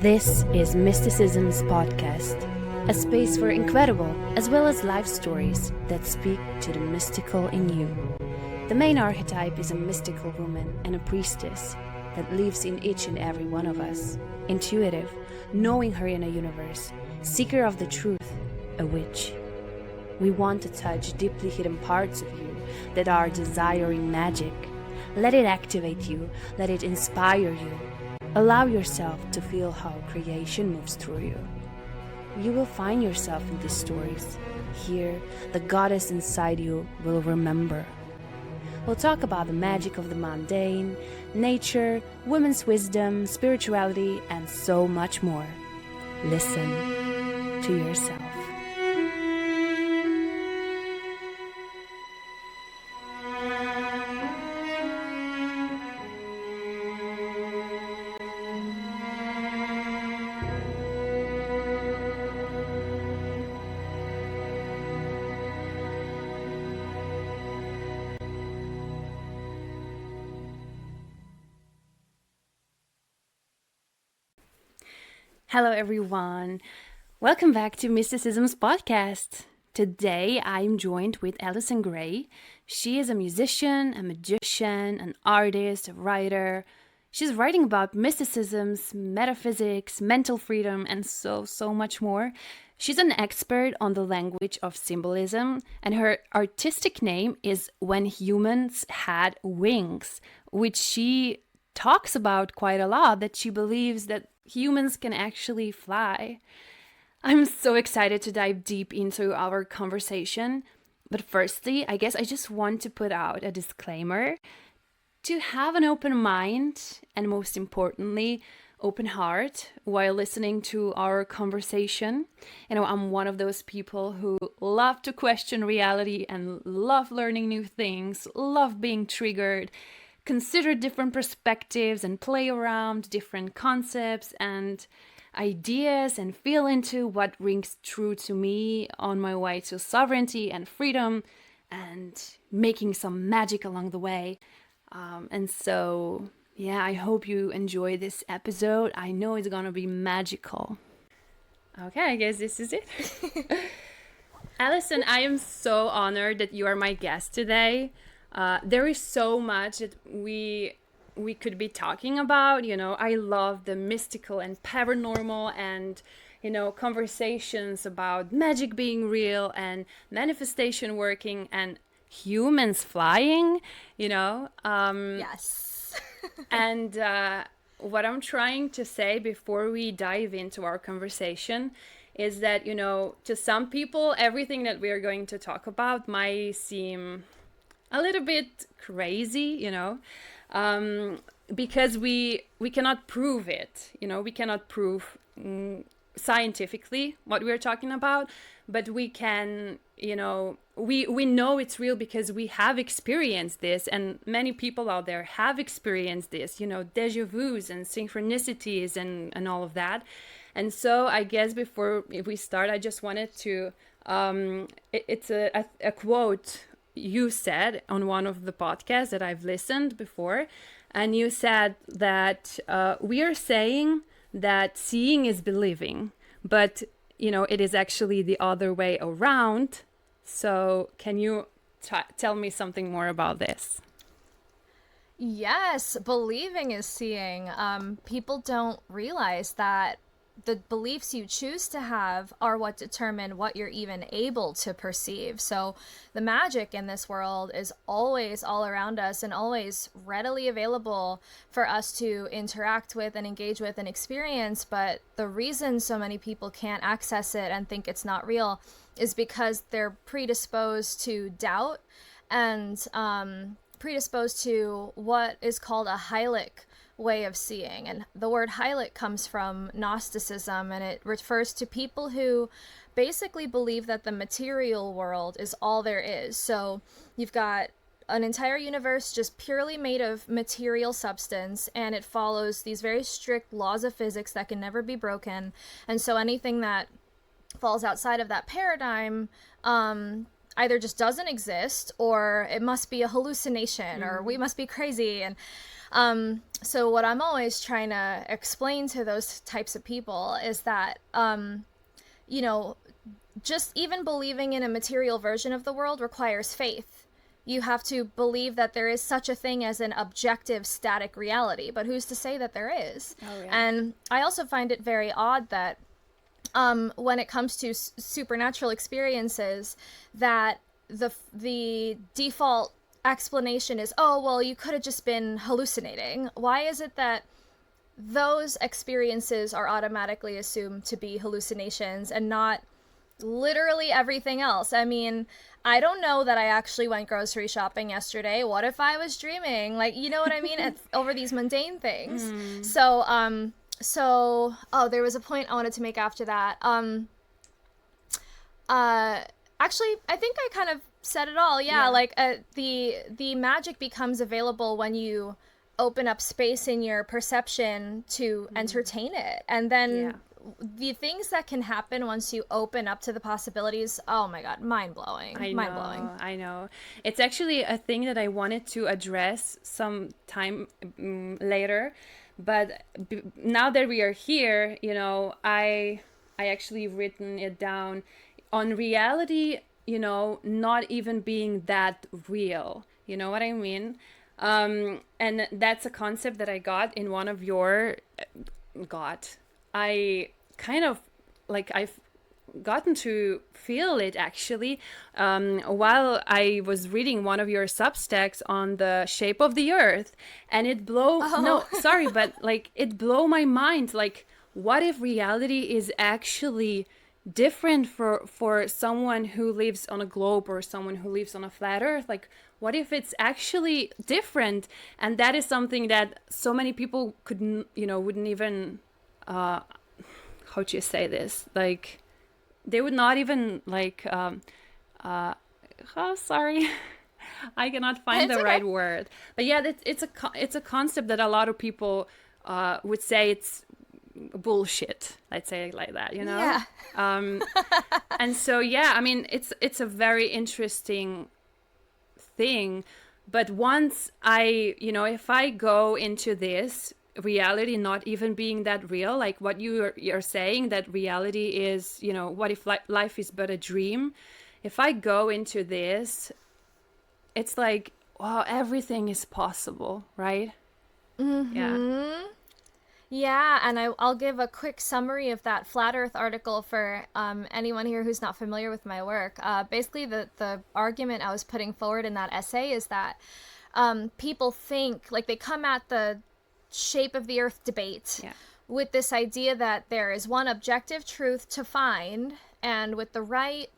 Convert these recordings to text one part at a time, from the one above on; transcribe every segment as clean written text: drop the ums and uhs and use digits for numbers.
This is Mysticisms podcast, a space for incredible as well as life stories that speak to the mystical in you. The main archetype is a mystical woman and a priestess that lives in each and every one of us. Intuitive, knowing her inner universe, seeker of the truth, a witch. We want to touch deeply hidden parts of you that are desiring magic. Let it activate you, let it inspire you. Allow yourself to feel how creation moves through you. You will find yourself in these stories. Here, the goddess inside you will remember. We'll talk about the magic of the mundane, nature, women's wisdom, spirituality, and so much more. Listen to yourself. Hello everyone, welcome back to Mysticisms podcast. Today I'm joined with Alicen Grey. She is a musician, a magician, an artist, a writer. She's writing about mysticisms, metaphysics, mental freedom, and so much more. She's an expert on the language of symbolism, and her artistic name is When Humans Had Wings, which she talks about quite a lot, that she believes that humans can actually fly. I'm so excited to dive deep into our conversation. But firstly, I guess I just want to put out a disclaimer to have an open mind and most importantly, open heart while listening to our conversation. You know, I'm one of those people who love to question reality and love learning new things, love being triggered, consider different perspectives and play around different concepts and ideas and feel into what rings true to me on my way to sovereignty and freedom and making some magic along the way. I hope you enjoy this episode. I know it's gonna be magical. Okay, I guess this is it. Alicen, I am so honored that you are my guest today. There is so much that we could be talking about. You know, I love the mystical and paranormal and, you know, conversations about magic being real and manifestation working and humans flying, you know. Yes. And what I'm trying to say before we dive into our conversation is that, you know, to some people, everything that we're going to talk about might seem a little bit crazy, you know, because we cannot prove it, you know, we cannot prove scientifically what we're talking about, but we can, you know, we know it's real because we have experienced this, and many people out there have experienced this, you know, deja vus and synchronicities and all of that. And so I guess if we start, I just wanted to, it's a quote you said on one of the podcasts that I've listened before, and you said that we are saying that seeing is believing, but, you know, it is actually the other way around. So can you tell me something more about this? Yes, believing is seeing. People don't realize that the beliefs you choose to have are what determine what you're even able to perceive. So the magic in this world is always all around us and always readily available for us to interact with and engage with and experience. But the reason so many people can't access it and think it's not real is because they're predisposed to doubt and predisposed to what is called a hylic way of seeing. And the word hylic comes from Gnosticism, and it refers to people who basically believe that the material world is all there is. So you've got an entire universe just purely made of material substance, and it follows these very strict laws of physics that can never be broken. And so anything that falls outside of that paradigm either just doesn't exist, or it must be a hallucination, or we must be crazy. And So what I'm always trying to explain to those types of people is that, you know, just even believing in a material version of the world requires faith. You have to believe that there is such a thing as an objective static reality, but who's to say that there is? Oh, yeah. And I also find it very odd that when it comes to supernatural experiences, that the default explanation is, oh, well, you could have just been hallucinating. Why is it that those experiences are automatically assumed to be hallucinations and not literally everything else? I mean, I don't know that I actually went grocery shopping yesterday. What if I was dreaming? Like, you know what I mean? Over these mundane things. So, oh, there was a point I wanted to make after that. Actually, I think I kind of said it all. Yeah. Like, the magic becomes available when you open up space in your perception to entertain it. And then the things that can happen once you open up to the possibilities, oh my God, mind-blowing. Mind-blowing. I know. It's actually a thing that I wanted to address some time later. But now that we are here, you know, I actually written it down on reality, you know, not even being that real. You know what I mean? And that's a concept that I got in one of your... I kind of, like, I've gotten to feel it actually while I was reading one of your Substacks on the shape of the earth, and it blew it blew my mind. Like, what if reality is actually different for someone who lives on a globe or someone who lives on a flat earth? Like, what if it's actually different? And that is something that so many people couldn't, you know, wouldn't even how do you say this, like, they would not even, like, sorry, I cannot find the right word. But yeah, it's a concept that a lot of people would say it's bullshit. Let's say it like that, you know? Yeah. And so, yeah, I mean, it's a very interesting thing. But once if I go into this reality not even being that real, like what you're saying, that reality is, you know, what if life is but a dream? If I go into this, it's like, wow, everything is possible, right? Yeah, and I'll give a quick summary of that Flat Earth article for anyone here who's not familiar with my work. Basically, the argument I was putting forward in that essay is that people think, like, they come at the shape of the earth debate with this idea that there is one objective truth to find, and with the right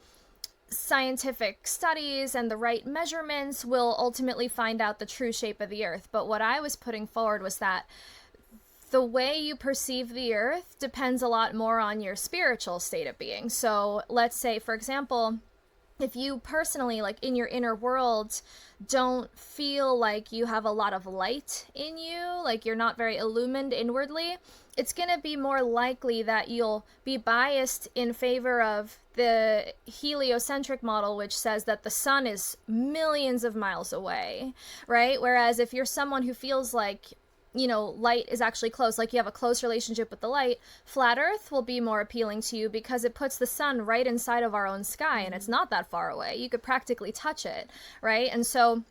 scientific studies and the right measurements, we'll ultimately find out the true shape of the earth. But what I was putting forward was that the way you perceive the earth depends a lot more on your spiritual state of being. So let's say, for example, if you personally, like, in your inner world, don't feel like you have a lot of light in you, like you're not very illumined inwardly, it's going to be more likely that you'll be biased in favor of the heliocentric model, which says that the sun is millions of miles away, right? Whereas if you're someone who feels like, you know, light is actually close, like you have a close relationship with the light, flat earth will be more appealing to you because it puts the sun right inside of our own sky, and it's not that far away. You could practically touch it, right? And so,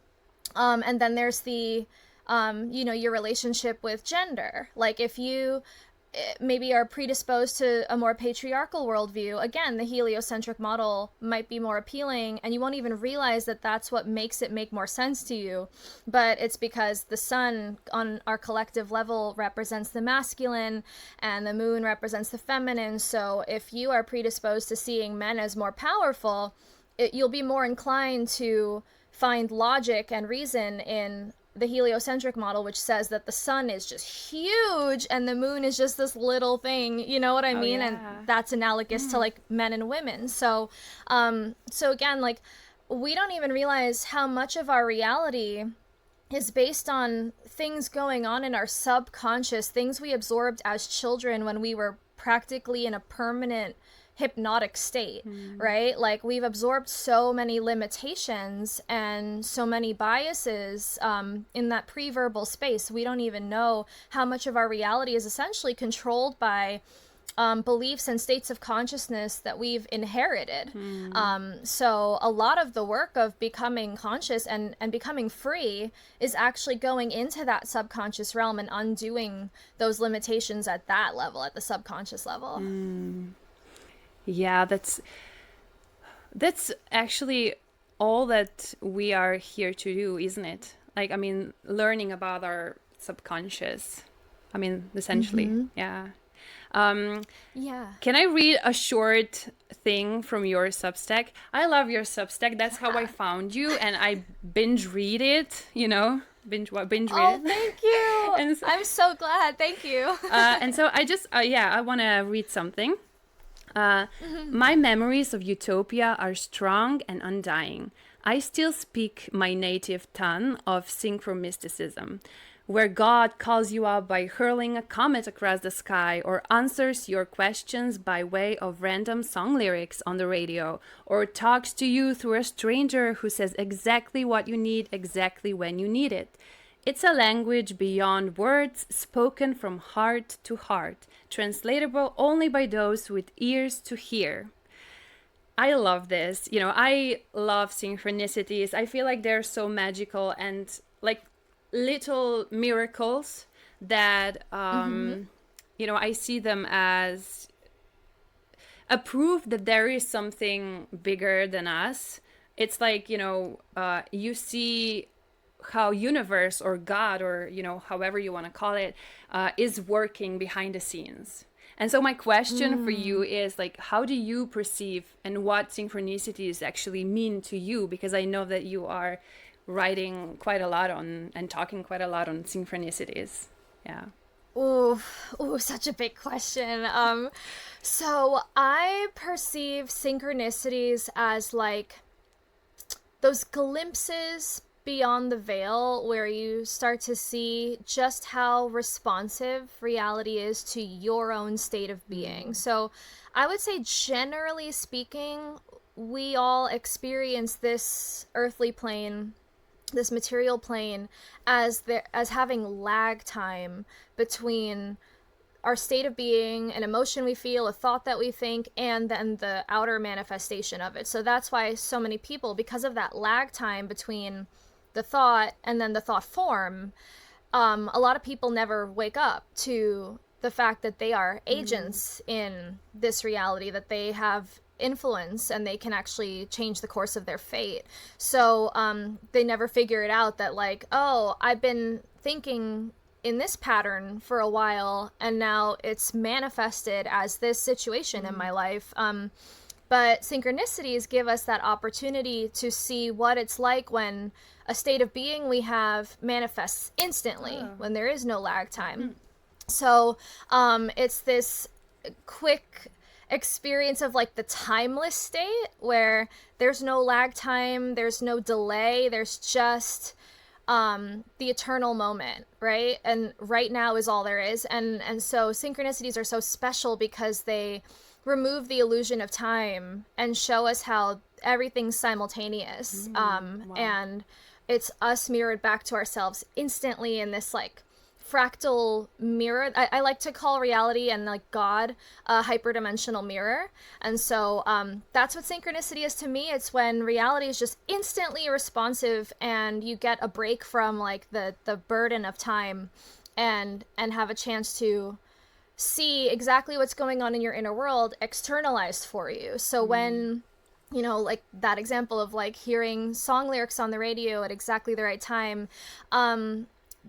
and then there's the, you know, your relationship with gender. Like, if you maybe are predisposed to a more patriarchal worldview, again, the heliocentric model might be more appealing, and you won't even realize that that's what makes it make more sense to you. But it's because the sun on our collective level represents the masculine and the moon represents the feminine. So if you are predisposed to seeing men as more powerful, you'll be more inclined to find logic and reason in the heliocentric model, which says that the sun is just huge and the moon is just this little thing, you know what I mean? And that's analogous to, like, men and women. So again, like, we don't even realize how much of our reality is based on things going on in our subconscious, things we absorbed as children when we were practically in a permanent hypnotic state, right? Like we've absorbed so many limitations and so many biases in that pre-verbal space. We don't even know how much of our reality is essentially controlled by beliefs and states of consciousness that we've inherited. So a lot of the work of becoming conscious and becoming free is actually going into that subconscious realm and undoing those limitations at that level, at the subconscious level. Yeah, that's actually all that we are here to do, isn't it? Like, I mean, learning about our subconscious. I mean, essentially, yeah. Can I read a short thing from your Substack? I love your Substack. That's how I found you, and I binge read it. You know, binge read it. Oh, thank you. And I'm so glad. Thank you. And so I just, I want to read something. My memories of utopia are strong and undying. I still speak my native tongue of synchronicities, where God calls you up by hurling a comet across the sky, or answers your questions by way of random song lyrics on the radio, or talks to you through a stranger who says exactly what you need exactly when you need it. It's a language beyond words, spoken from heart to heart, translatable only by those with ears to hear. I love this. You know, I love synchronicities. I feel like they're so magical and like little miracles that I see them as a proof that there is something bigger than us. It's like, you see how universe or God, or however you want to call it, is working behind the scenes. And so my question for you is, like, how do you perceive and what synchronicities actually mean to you? Because I know that you are writing quite a lot on and talking quite a lot on synchronicities. Yeah. Ooh, such a big question. So I perceive synchronicities as like those glimpses beyond the veil where you start to see just how responsive reality is to your own state of being. So I would say, generally speaking, we all experience this earthly plane, this material plane, as having lag time between our state of being, an emotion we feel, a thought that we think, and then the outer manifestation of it. So that's why so many people, because of that lag time between the thought and then the thought form, a lot of people never wake up to the fact that they are agents in this reality, that they have influence and they can actually change the course of their fate. So they never figure it out that, like, oh, I've been thinking in this pattern for a while and now it's manifested as this situation in my life. But synchronicities give us that opportunity to see what it's like when a state of being we have manifests instantly, when there is no lag time. So it's this quick experience of like the timeless state where there's no lag time, there's no delay, there's just the eternal moment, right? And right now is all there is. And so synchronicities are so special because they remove the illusion of time and show us how everything's simultaneous. And it's us mirrored back to ourselves instantly in this like fractal mirror. I like to call reality and like God a hyperdimensional mirror. And so that's what synchronicity is to me. It's when reality is just instantly responsive and you get a break from like the burden of time and have a chance to see exactly what's going on in your inner world externalized for you. So when, like that example of like hearing song lyrics on the radio at exactly the right time,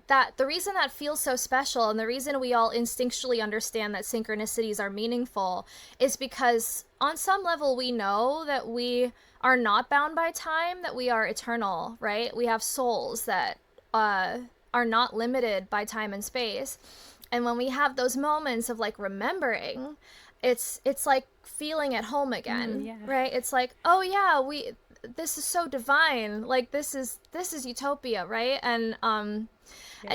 that the reason that feels so special and the reason we all instinctually understand that synchronicities are meaningful is because on some level we know that we are not bound by time, that we are eternal, right? We have souls that are not limited by time and space. And when we have those moments of like remembering, it's like feeling at home again, right? It's like, oh yeah, this is so divine. Like this is utopia, right? And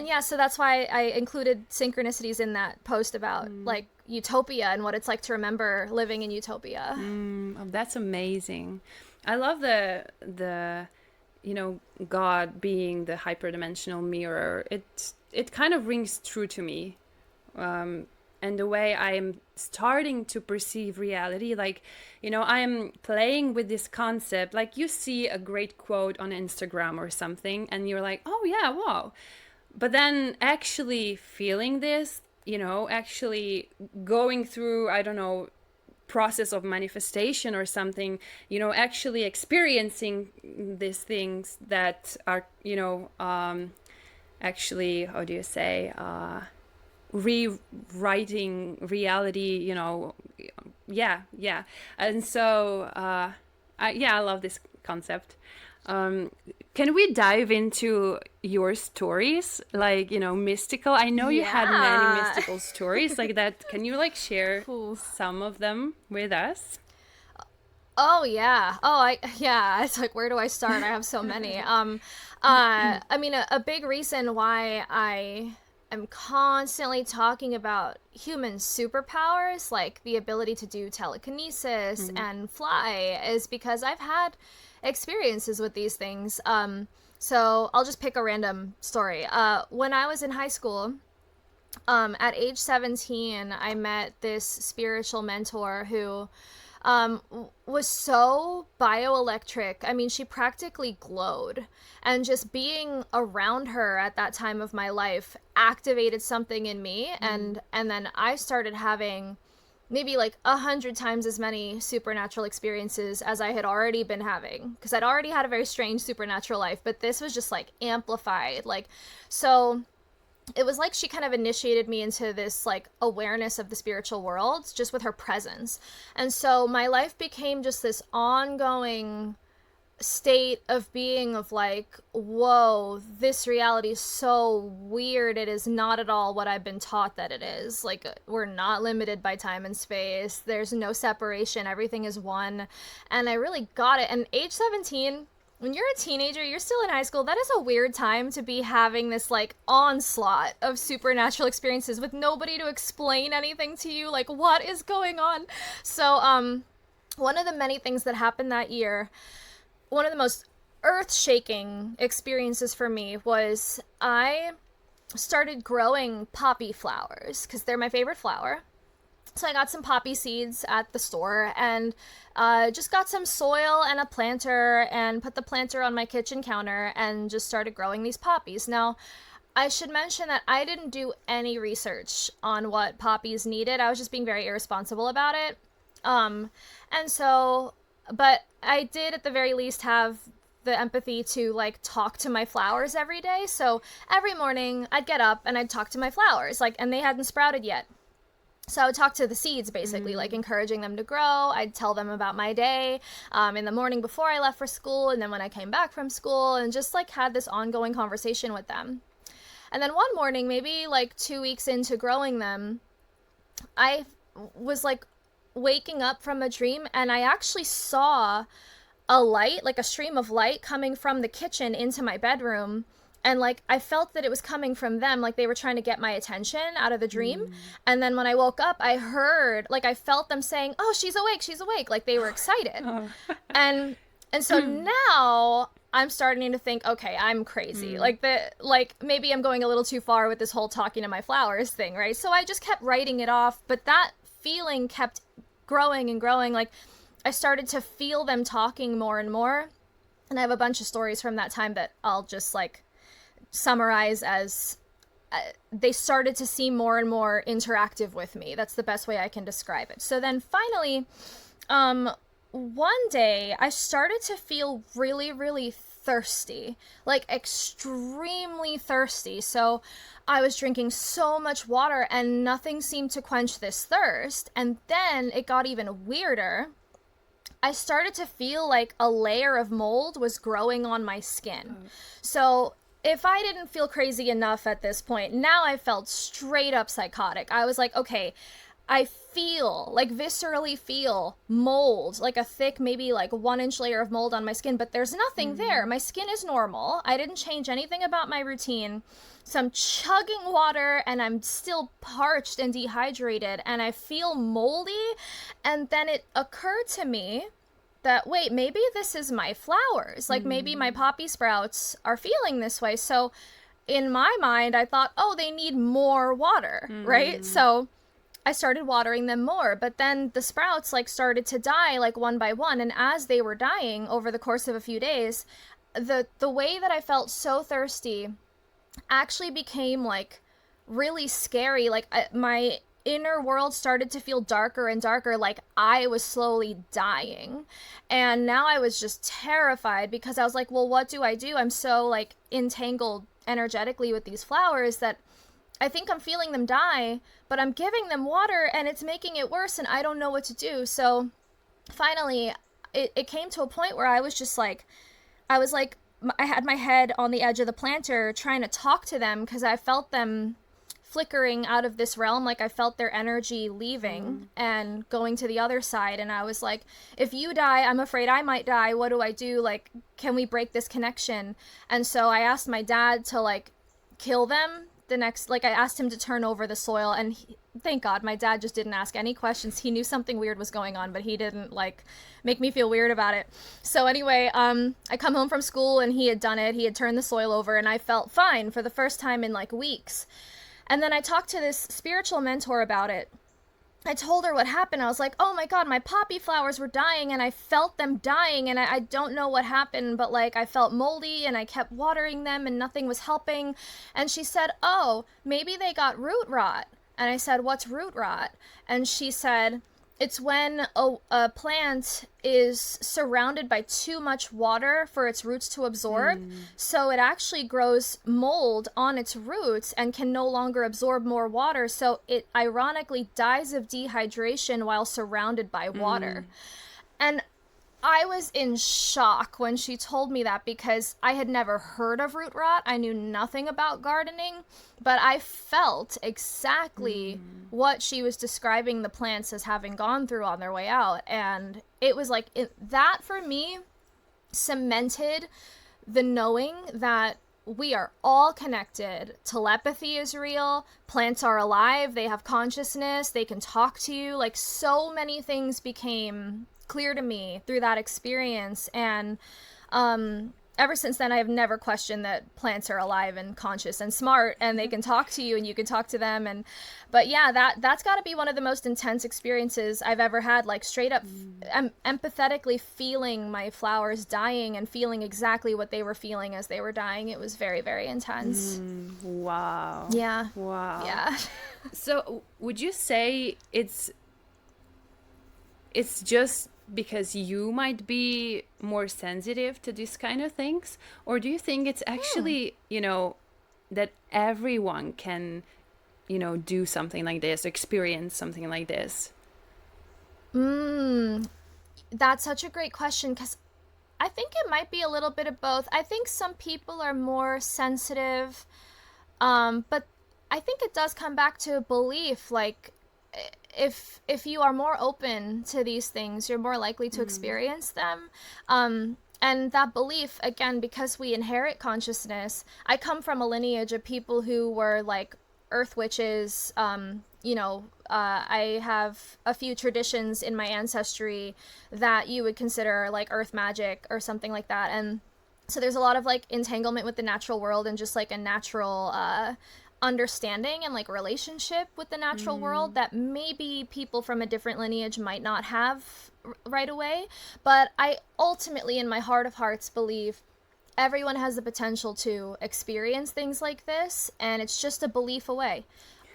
yeah, so that's why I included synchronicities in that post about like utopia and what it's like to remember living in utopia. Oh, that's amazing. I love the God being the hyperdimensional mirror. It kind of rings true to me. And the way I am starting to perceive reality, like, I am playing with this concept. Like, you see a great quote on Instagram or something, and you're like, oh yeah, wow. But then actually feeling this, actually going through, I don't know, process of manifestation or something, actually experiencing these things that are, actually, how do you say, rewriting reality, yeah. And so I love this concept. Can we dive into your stories, like, mystical? I know you had many mystical stories like that. Can you like share some of them with us? Oh yeah. Yeah. It's like, where do I start? I have so many. I mean, a big reason why I am constantly talking about human superpowers, like the ability to do telekinesis and fly, is because I've had experiences with these things. So I'll just pick a random story. When I was in high school, at age 17, I met this spiritual mentor who was so bioelectric. I mean, she practically glowed, and just being around her at that time of my life activated something in me. And then I started having maybe like 100 times as many supernatural experiences as I had already been having, because I'd already had a very strange supernatural life, but this was just like amplified. Like, so it was like she kind of initiated me into this like awareness of the spiritual world just with her presence. And so my life became just this ongoing state of being of like, whoa, this reality is so weird. It is not at all what I've been taught that it is. Like, we're not limited by time and space. There's no separation. Everything is one. And I really got it. And age 17, when you're a teenager, you're still in high school, that is a weird time to be having this like onslaught of supernatural experiences with nobody to explain anything to you. Like, what is going on? So one of the many things that happened that year, one of the most earth-shaking experiences for me, was I started growing poppy flowers because they're my favorite flower. So I got some poppy seeds at the store and just got some soil and a planter and put the planter on my kitchen counter and just started growing these poppies. Now, I should mention that I didn't do any research on what poppies needed. I was just being very irresponsible about it. But I did at the very least have the empathy to like talk to my flowers every day. So every morning I'd get up and I'd talk to my flowers, like, and they hadn't sprouted yet. So I would talk to the seeds, basically, like encouraging them to grow. I'd tell them about my day in the morning before I left for school, and then when I came back from school, and just like had this ongoing conversation with them. And then one morning, maybe like 2 weeks into growing them, I was like waking up from a dream, and I actually saw a light, like a stream of light coming from the kitchen into my bedroom. And like, I felt that it was coming from them, like they were trying to get my attention out of the dream. And then when I woke up, I heard, like, I felt them saying, oh, she's awake, like they were excited. And so now I'm starting to think, okay, I'm crazy. Like maybe I'm going a little too far with this whole talking to my flowers thing, right? So I just kept writing it off, but that feeling kept growing and growing. Like, I started to feel them talking more and more. And I have a bunch of stories from that time that I'll just like summarize as they started to seem more and more interactive with me. That's the best way I can describe it. So then finally, one day I started to feel really, really thirsty, like extremely thirsty. So I was drinking so much water and nothing seemed to quench this thirst. And then it got even weirder. I started to feel like a layer of mold was growing on my skin. So if I didn't feel crazy enough at this point, now I felt straight up psychotic. I was like, okay, I feel, like viscerally feel mold, like a thick, maybe like 1 inch layer of mold on my skin, but there's nothing there. My skin is normal. I didn't change anything about my routine. So I'm chugging water and I'm still parched and dehydrated and I feel moldy. And then it occurred to me that, wait, maybe this is my flowers. Like maybe my poppy sprouts are feeling this way. So in my mind, I thought, oh, they need more water, right? So I started watering them more, but then the sprouts like started to die like one by one. And as they were dying over the course of a few days, the way that I felt so thirsty actually became like really scary. Like my inner world started to feel darker and darker, like I was slowly dying. And now I was just terrified because I was like, well, what do I do? I'm so like entangled energetically with these flowers that I think I'm feeling them die, but I'm giving them water and it's making it worse and I don't know what to do. So finally, it came to a point where I was just like, I had my head on the edge of the planter trying to talk to them because I felt them flickering out of this realm. Like I felt their energy leaving and going to the other side. And I was like, if you die, I'm afraid I might die. What do I do? Like, can we break this connection? And so I asked my dad to like kill them. I asked him to turn over the soil, and thank God my dad just didn't ask any questions. He knew something weird was going on, but he didn't like make me feel weird about it. So anyway, I come home from school and he had done it. He had turned the soil over and I felt fine for the first time in like weeks. And then I talked to this spiritual mentor about it. I told her what happened. I was like, oh my God, my poppy flowers were dying and I felt them dying and I don't know what happened, but like I felt moldy and I kept watering them and nothing was helping. And she said, oh, maybe they got root rot. And I said, what's root rot? And she said, it's when a plant is surrounded by too much water for its roots to absorb. So it actually grows mold on its roots and can no longer absorb more water. So it ironically dies of dehydration while surrounded by water. And I was in shock when she told me that because I had never heard of root rot. I knew nothing about gardening, but I felt exactly what she was describing the plants as having gone through on their way out. And it was like that for me cemented the knowing that we are all connected. Telepathy is real. Plants are alive. They have consciousness. They can talk to you. Like so many things became clear to me through that experience, and ever since then I have never questioned that plants are alive and conscious and smart and they can talk to you and you can talk to them. But yeah, that's got to be one of the most intense experiences I've ever had, like straight up empathetically feeling my flowers dying and feeling exactly what they were feeling as they were dying. It was very, very intense. Wow. Yeah. Wow. Yeah. So would you say it's just because you might be more sensitive to these kind of things, or do you think it's actually that everyone can do something like this, experience something like this? That's such a great question, because I think it might be a little bit of both. I think some people are more sensitive, but I think it does come back to belief. Like if you are more open to these things, you're more likely to experience them. And that belief, again, because we inherit consciousness, I come from a lineage of people who were like earth witches. I have a few traditions in my ancestry that you would consider like earth magic or something like that. And so there's a lot of like entanglement with the natural world and just like a natural understanding and like relationship with the natural world that maybe people from a different lineage might not have right away. But I ultimately, in my heart of hearts, believe everyone has the potential to experience things like this, and it's just a belief away.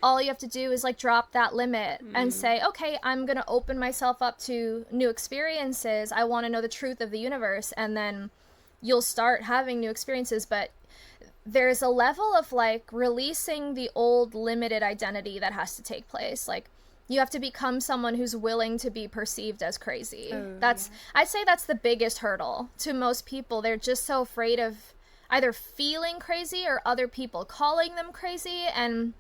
All you have to do is like drop that limit and say, okay, I'm gonna open myself up to new experiences. I want to know the truth of the universe, and then you'll start having new experiences. But there's a level of like releasing the old limited identity that has to take place. Like you have to become someone who's willing to be perceived as crazy. I'd say that's the biggest hurdle to most people. They're just so afraid of either feeling crazy or other people calling them crazy. And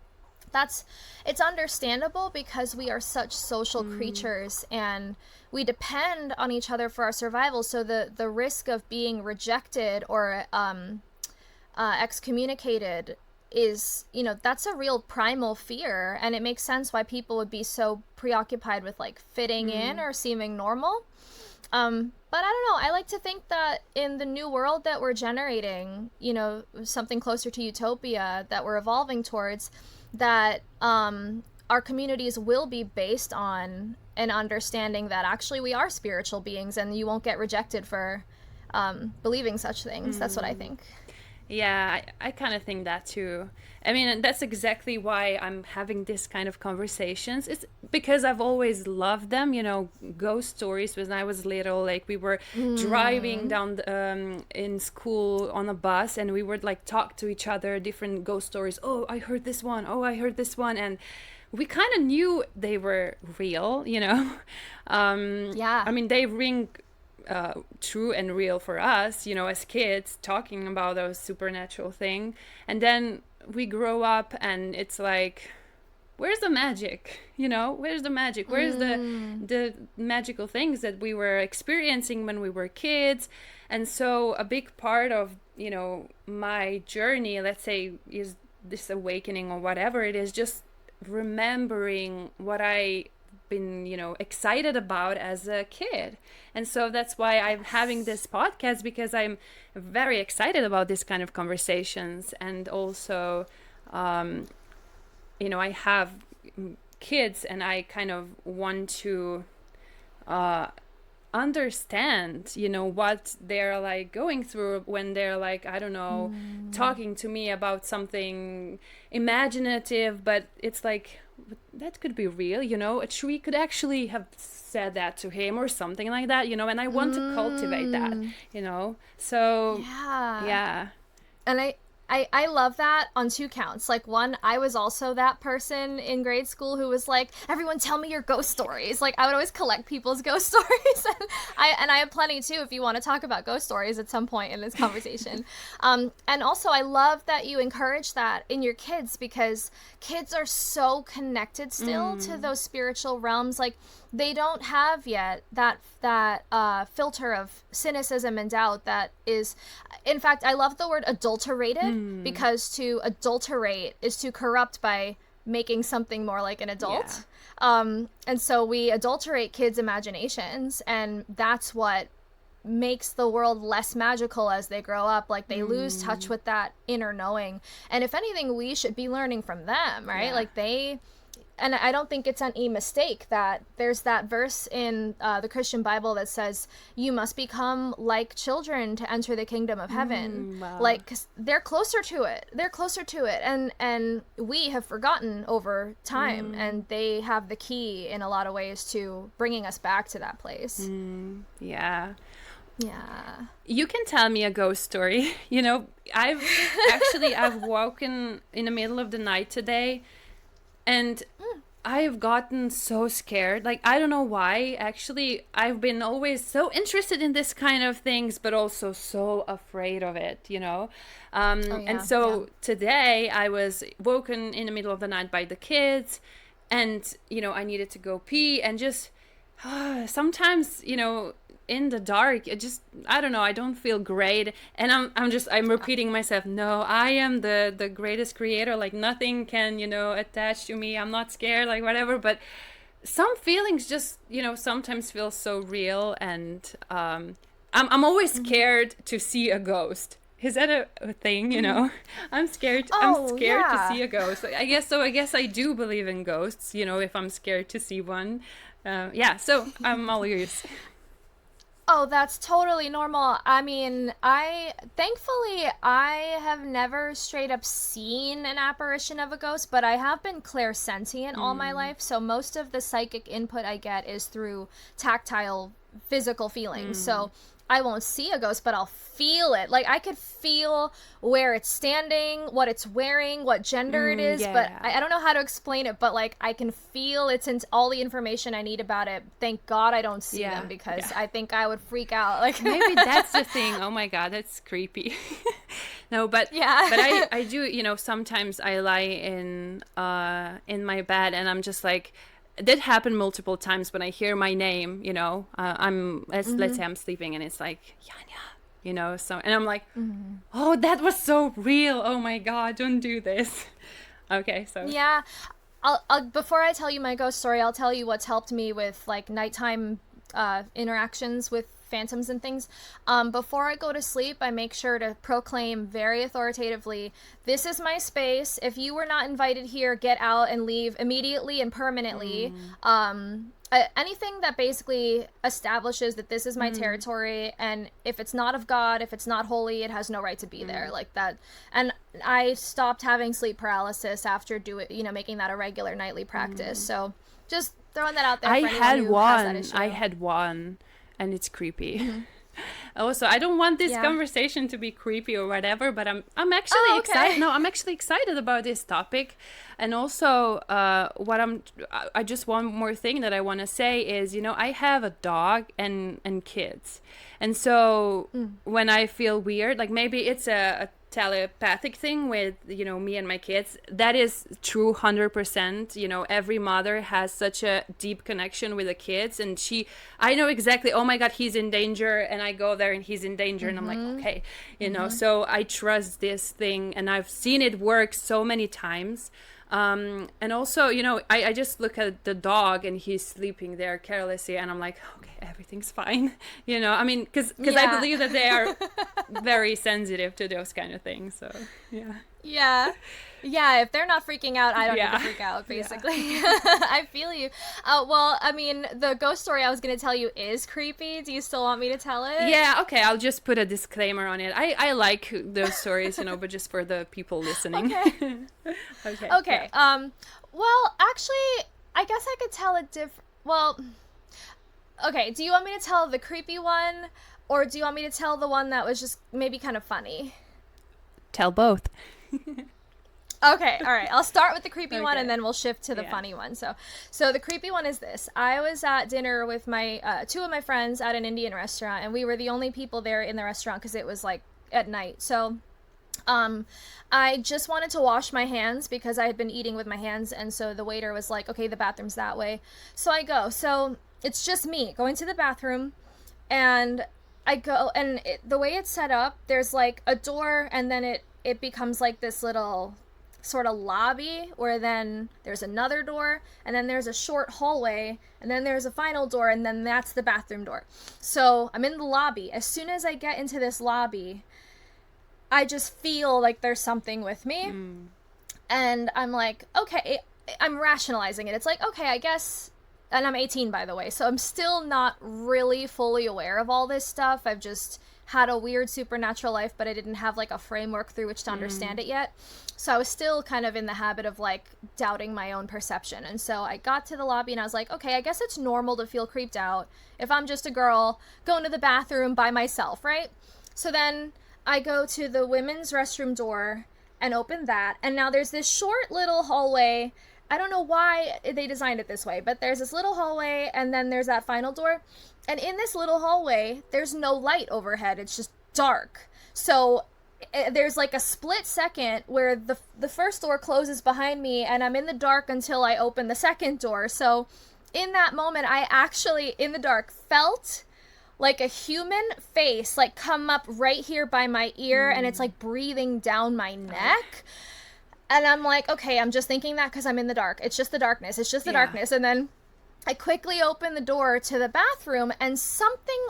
It's understandable because we are such social creatures and we depend on each other for our survival. So the risk of being rejected or excommunicated is, that's a real primal fear, and it makes sense why people would be so preoccupied with like fitting in or seeming normal. But I don't know, I like to think that in the new world that we're generating, something closer to utopia that we're evolving towards, that our communities will be based on an understanding that actually we are spiritual beings and you won't get rejected for believing such things. That's what I think. Yeah, I kind of think that too. I mean, that's exactly why I'm having this kind of conversations. It's because I've always loved them, ghost stories. When I was little, like we were driving down in school on a bus, and we would like talk to each other, different ghost stories. Oh, I heard this one. Oh, I heard this one. And we kind of knew they were real, Yeah. I mean, they ring true and real for us, as kids, talking about those supernatural thing. And then we grow up and it's like, where's the magic? Where's the magic? Where's the magical things that we were experiencing when we were kids? And so a big part of, my journey, let's say, is this awakening or whatever it is, just remembering what I been excited about as a kid. And so that's why I'm having this podcast, because I'm very excited about this kind of conversations. And also I have kids, and I kind of want to understand what they're like going through when they're like, I don't know, talking to me about something imaginative, but it's like, that could be real, a tree could actually have said that to him or something like that, and I want to cultivate that, so yeah. And I love that on two counts. Like, one, I was also that person in grade school who was like, everyone tell me your ghost stories. Like, I would always collect people's ghost stories. and I have plenty too, if you want to talk about ghost stories at some point in this conversation. And also, I love that you encourage that in your kids, because kids are so connected still to those spiritual realms. Like, they don't have yet that filter of cynicism and doubt that is, in fact, I love the word adulterated, because to adulterate is to corrupt by making something more like an adult. And so we adulterate kids' imaginations, and that's what makes the world less magical as they grow up. Like, they lose touch with that inner knowing. And if anything, we should be learning from them, right? Like, and I don't think it's any mistake that there's that verse in the Christian Bible that says, you must become like children to enter the kingdom of heaven. Wow. Like, 'cause they're closer to it. And we have forgotten over time, and they have the key in a lot of ways to bringing us back to that place. Yeah. You can tell me a ghost story. I've woken in the middle of the night today, and I've gotten so scared. Like, I don't know why. Actually, I've been always so interested in this kind of things, but also so afraid of it, And so today I was woken in the middle of the night by the kids, and, I needed to go pee, and just sometimes, in the dark, it just, I don't know, I don't feel great, and I'm repeating myself, no, I am the greatest creator, like nothing can attach to me, I'm not scared, like whatever. But some feelings just sometimes feel so real, and I'm always scared to see a ghost. Is that a thing? I'm scared to see a ghost. I guess I do believe in ghosts, if I'm scared to see one. So I'm all ears. Oh, that's totally normal. I mean, thankfully, I have never straight up seen an apparition of a ghost, but I have been clairsentient all my life. So most of the psychic input I get is through tactile, physical feelings. So I won't see a ghost, but I'll feel it. Like, I could feel where it's standing, what it's wearing, what gender it is, but I don't know how to explain it, but like, I can feel it's in all the information I need about it. Thank God I don't see them, because I think I would freak out. Like, maybe that's the thing. Oh my God, that's creepy. No, but Yeah. but I do, you know, sometimes I lie in my bed and I'm just like, it did happen multiple times when I hear my name, you know, let's say I'm sleeping and it's like, Yanya, you know, so, and I'm like, oh, that was so real. Oh my God, don't do this. Okay, so. Yeah. I'll before I tell you my ghost story, I'll tell you what's helped me with like nighttime interactions with phantoms and things. Before I go to sleep, I make sure to proclaim very authoritatively, this is my space. If you were not invited here, get out and leave immediately and permanently. Anything that basically establishes that this is my territory, and if it's not of God, if it's not holy, it has no right to be there, like that. And I stopped having sleep paralysis after making that a regular nightly practice. So just throwing that out there. I for anyone had who one. has that issue. I had one, and it's creepy. Also, I don't want this conversation to be creepy or whatever, but I'm actually excited. No, I'm actually excited about this topic, and also I just one more thing that I want to say is, you know, I have a dog and kids, and so when I feel weird, like maybe it's a telepathic thing with, you know, me and my kids, that is true 100%. You know, every mother has such a deep connection with the kids, and I know exactly, oh my God, he's in danger, and I go there and he's in danger, and I'm like, okay, you know, so I trust this thing, and I've seen it work so many times. And also, you know, I just look at the dog and he's sleeping there carelessly, and I'm like, okay, everything's fine. You know, I mean, because I believe that they are very sensitive to those kind of things. So, Yeah, if they're not freaking out, I don't need to freak out, basically. I feel you. Well, I mean, the ghost story I was going to tell you is creepy. Do you still want me to tell it? Yeah, okay, I'll just put a disclaimer on it. I like those stories, you know, but just for the people listening. Okay. Well, actually, I guess I could tell it well, okay, do you want me to tell the creepy one, or do you want me to tell the one that was just maybe kind of funny? Tell both. Okay, all right. I'll start with the creepy one, and then we'll shift to the funny one. So the creepy one is this. I was at dinner with my two of my friends at an Indian restaurant, and we were the only people there in the restaurant because it was like at night. So I just wanted to wash my hands because I had been eating with my hands, and so the waiter was like, okay, the bathroom's that way. So I go. So it's just me going to the bathroom, and I go, and the way it's set up, there's like a door, and then it becomes like this little sort of lobby, where then there's another door, and then there's a short hallway, and then there's a final door, and then that's the bathroom door. So I'm in the lobby. As soon as I get into this lobby, I just feel like there's something with me. And I'm like, okay, I'm rationalizing it. It's like, okay, I guess, and I'm 18, by the way, so I'm still not really fully aware of all this stuff. I've just had a weird supernatural life, but I didn't have like a framework through which to understand it yet. So I was still kind of in the habit of like doubting my own perception. And so I got to the lobby and I was like, okay, I guess it's normal to feel creeped out if I'm just a girl going to the bathroom by myself, right? So then I go to the women's restroom door and open that. And now there's this short little hallway. I don't know why they designed it this way, but there's this little hallway, and then there's that final door. And in this little hallway, there's no light overhead. It's just dark. So there's like a split second where the first door closes behind me, and I'm in the dark until I open the second door. So in that moment, I actually, in the dark, felt like a human face like come up right here by my ear, and it's like breathing down my neck. And I'm like, okay, I'm just thinking that because I'm in the dark. It's just the darkness. It's just the darkness. And then I quickly open the door to the bathroom, and something,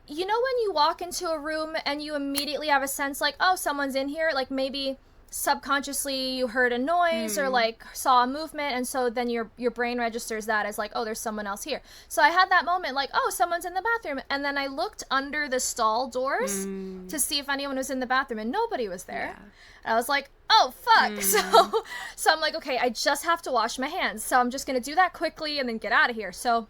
you know, when you walk into a room and you immediately have a sense like, oh, someone's in here, like maybe subconsciously you heard a noise or like saw a movement, and so then your brain registers that as like, oh, there's someone else here. So I had that moment like, oh, someone's in the bathroom, and then I looked under the stall doors to see if anyone was in the bathroom, and nobody was there. And I was like, oh fuck. So I'm like, okay, I just have to wash my hands, so I'm just gonna do that quickly and then get out of here. So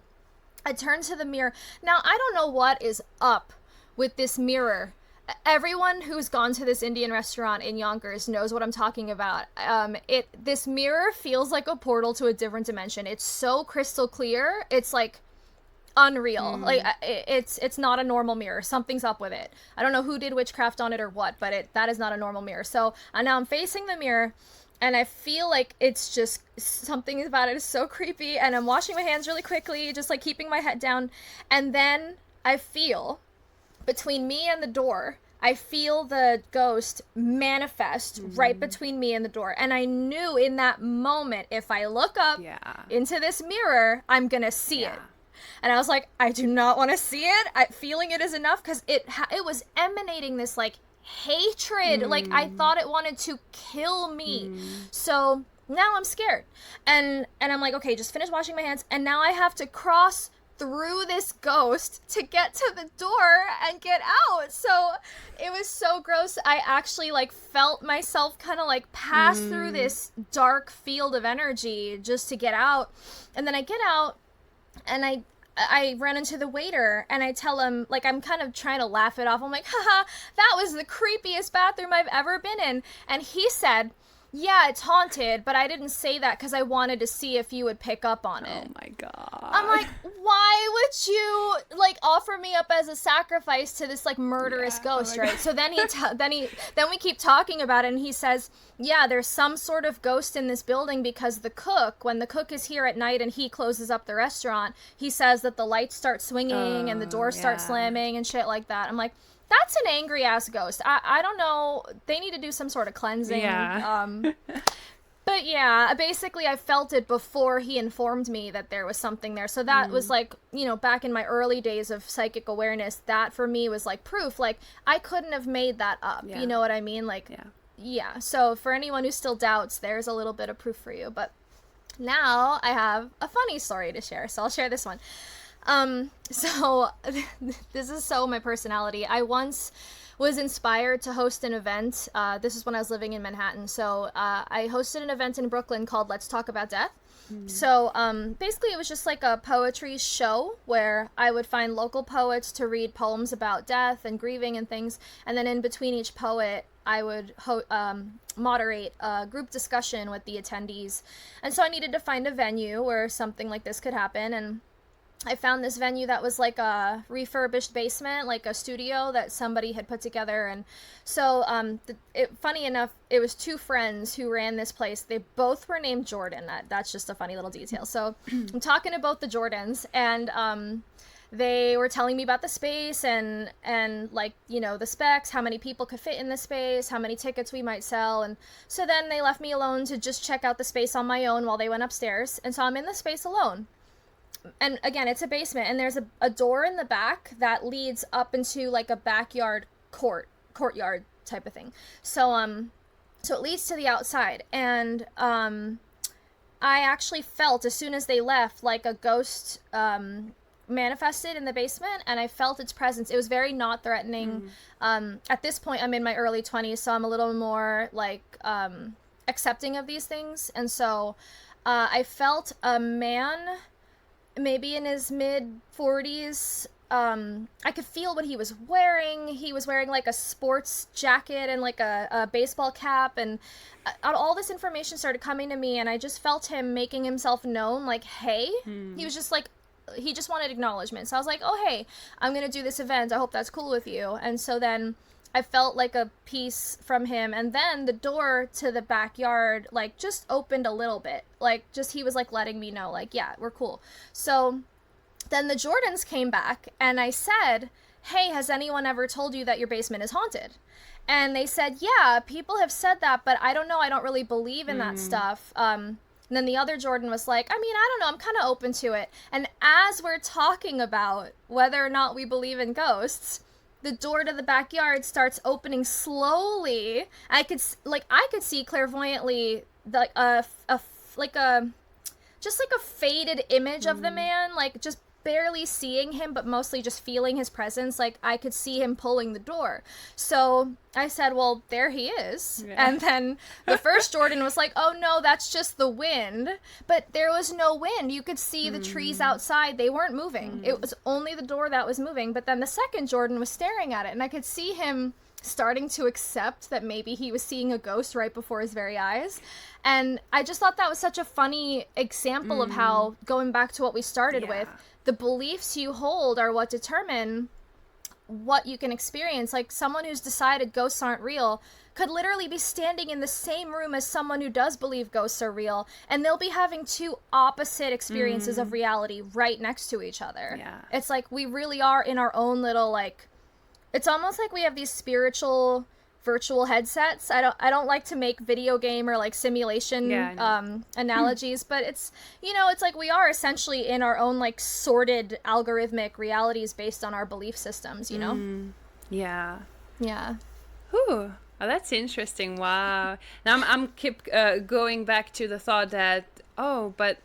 I turned to the mirror. Now I don't know what is up with this mirror. Everyone who's gone to this Indian restaurant in Yonkers knows what I'm talking about. This mirror feels like a portal to a different dimension. It's so crystal clear. It's like unreal. Like it's not a normal mirror. Something's up with it. I don't know who did witchcraft on it or what, but that is not a normal mirror. So now I'm facing the mirror, and I feel like it's just something about it is so creepy, and I'm washing my hands really quickly, just like keeping my head down, and then I feel between me and the door, I feel the ghost manifest right between me and the door. And I knew in that moment, if I look up into this mirror, I'm gonna see it. And I was like, I do not want to see it. Feeling it is enough, because it was emanating this like hatred. Like I thought it wanted to kill me. So now I'm scared. And I'm like, okay, just finish washing my hands. And now I have to cross through this ghost to get to the door and get out. So it was so gross. I actually like felt myself kind of like pass through this dark field of energy just to get out. And then I get out, and I ran into the waiter, and I tell him, like, I'm kind of trying to laugh it off. I'm like, haha, that was the creepiest bathroom I've ever been in. And he said, yeah, it's haunted, but I didn't say that because I wanted to see if you would pick up on it. Oh my God. I'm like, why would you like offer me up as a sacrifice to this like murderous ghost, right? So then then we keep talking about it, and he says, yeah, there's some sort of ghost in this building because when the cook is here at night and he closes up the restaurant, he says that the lights start swinging and the doors start slamming and shit like that. I'm like, that's an angry ass ghost. I don't know. They need to do some sort of cleansing. Yeah. But yeah, basically I felt it before he informed me that there was something there. So that was like, back in my early days of psychic awareness, that for me was like proof. Like I couldn't have made that up. Yeah. You know what I mean? Like, yeah. So for anyone who still doubts, there's a little bit of proof for you. But now I have a funny story to share. So I'll share this one. So this is so my personality. I once was inspired to host an event. This is when I was living in Manhattan. So I hosted an event in Brooklyn called Let's Talk About Death. So basically it was just like a poetry show where I would find local poets to read poems about death and grieving and things. And then in between each poet, I would moderate a group discussion with the attendees. And so I needed to find a venue where something like this could happen. And I found this venue that was like a refurbished basement, like a studio that somebody had put together. And so, funny enough, it was two friends who ran this place. They both were named Jordan. That's just a funny little detail. So I'm talking to both the Jordans, and they were telling me about the space and like, the specs, how many people could fit in the space, how many tickets we might sell. And so then they left me alone to just check out the space on my own while they went upstairs. And so I'm in the space alone. And again, it's a basement, and there's a door in the back that leads up into like a backyard courtyard type of thing. So so it leads to the outside, and I actually felt as soon as they left like a ghost manifested in the basement, and I felt its presence. It was very not threatening. At this point, I'm in my early 20s, so I'm a little more like accepting of these things. And so I felt a man, maybe in his mid 40s. I could feel what he was wearing. He was wearing like a sports jacket and like a baseball cap, and all this information started coming to me, and I just felt him making himself known, like, hey. He was just like, he just wanted acknowledgement. So I was like, oh, hey, I'm gonna do this event, I hope that's cool with you. And so then I felt like a piece from him, and then the door to the backyard like just opened a little bit, like just he was like letting me know, like, yeah, we're cool. So then the Jordans came back, and I said, hey, has anyone ever told you that your basement is haunted? And they said, yeah, people have said that, but I don't know, I don't really believe in that stuff. And then the other Jordan was like, I mean, I don't know, I'm kind of open to it. And as we're talking about whether or not we believe in ghosts, the door to the backyard starts opening slowly. I could see clairvoyantly like a faded image of the man, like just barely seeing him, but mostly just feeling his presence. Like I could see him pulling the door. So I said, well, there he is. Yeah. And then the first Jordan was like, oh no, that's just the wind. But there was no wind. You could see the trees outside. They weren't moving. It was only the door that was moving. But then the second Jordan was staring at it, and I could see him starting to accept that maybe he was seeing a ghost right before his very eyes. And I just thought that was such a funny example of how, going back to what we started with, the beliefs you hold are what determine what you can experience. Like someone who's decided ghosts aren't real could literally be standing in the same room as someone who does believe ghosts are real, and they'll be having two opposite experiences of reality right next to each other. Yeah. It's like we really are in our own little, like, it's almost like we have these spiritual virtual headsets. I don't like to make video game or like simulation analogies, but it's, you know, it's like we are essentially in our own like sorted algorithmic realities based on our belief systems, you know? Yeah. Yeah. Whew. Oh, that's interesting. Wow. Now I'm keep going back to the thought that, oh, but,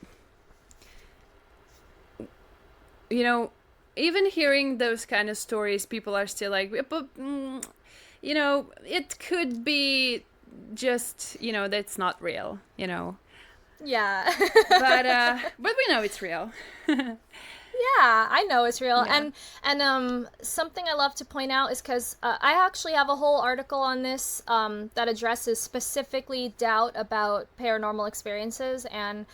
you know, even hearing those kind of stories, people are still like, but, you know, it could be just, you know, that's not real, you know. Yeah. But we know it's real. Yeah, I know it's real. Yeah. And something I love to point out is because I actually have a whole article on this that addresses specifically doubt about paranormal experiences. And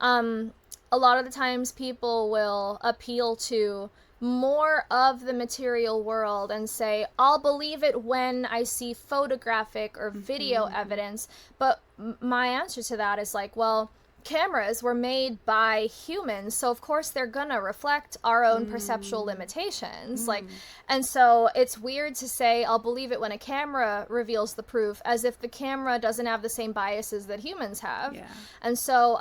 a lot of the times people will appeal to more of the material world and say, I'll believe it when I see photographic or video evidence. But my answer to that is like, well, cameras were made by humans, so of course they're gonna reflect our own perceptual limitations. Like, and so it's weird to say I'll believe it when a camera reveals the proof, as if the camera doesn't have the same biases that humans have. Yeah. And so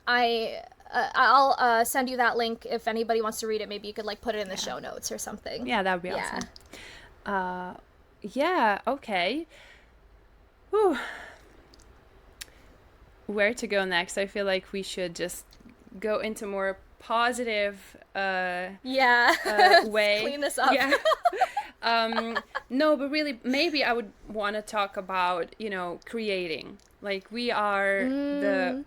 I'll send you that link if anybody wants to read it. Maybe you could like put it in the show notes or something. Yeah, that would be awesome. Yeah, okay. Whew. Where to go next? I feel like we should just go into more positive way. Clean this up. Yeah. No, but really, maybe I would want to talk about, you know, creating. Like, we are the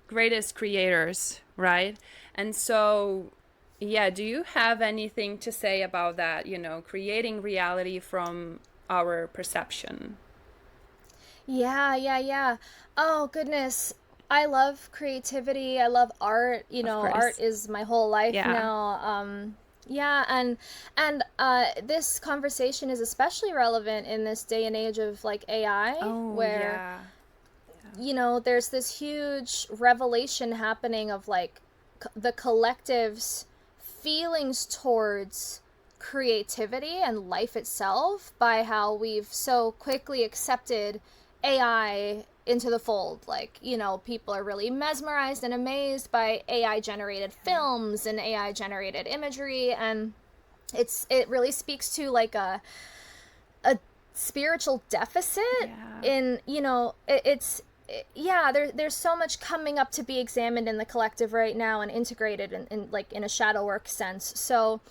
greatest creators, right? And so, yeah, do you have anything to say about that, you know, creating reality from our perception? Yeah. Oh, goodness. I love creativity. I love art. You know, art is my whole life now. And this conversation is especially relevant in this day and age of like AI, where, you know, there's this huge revelation happening of like the collective's feelings towards creativity and life itself by how we've so quickly accepted AI into the fold. Like, you know, people are really mesmerized and amazed by AI generated films and AI generated imagery, and it really speaks to like a spiritual deficit in, you know, there's so much coming up to be examined in the collective right now and integrated in like in a shadow work sense. So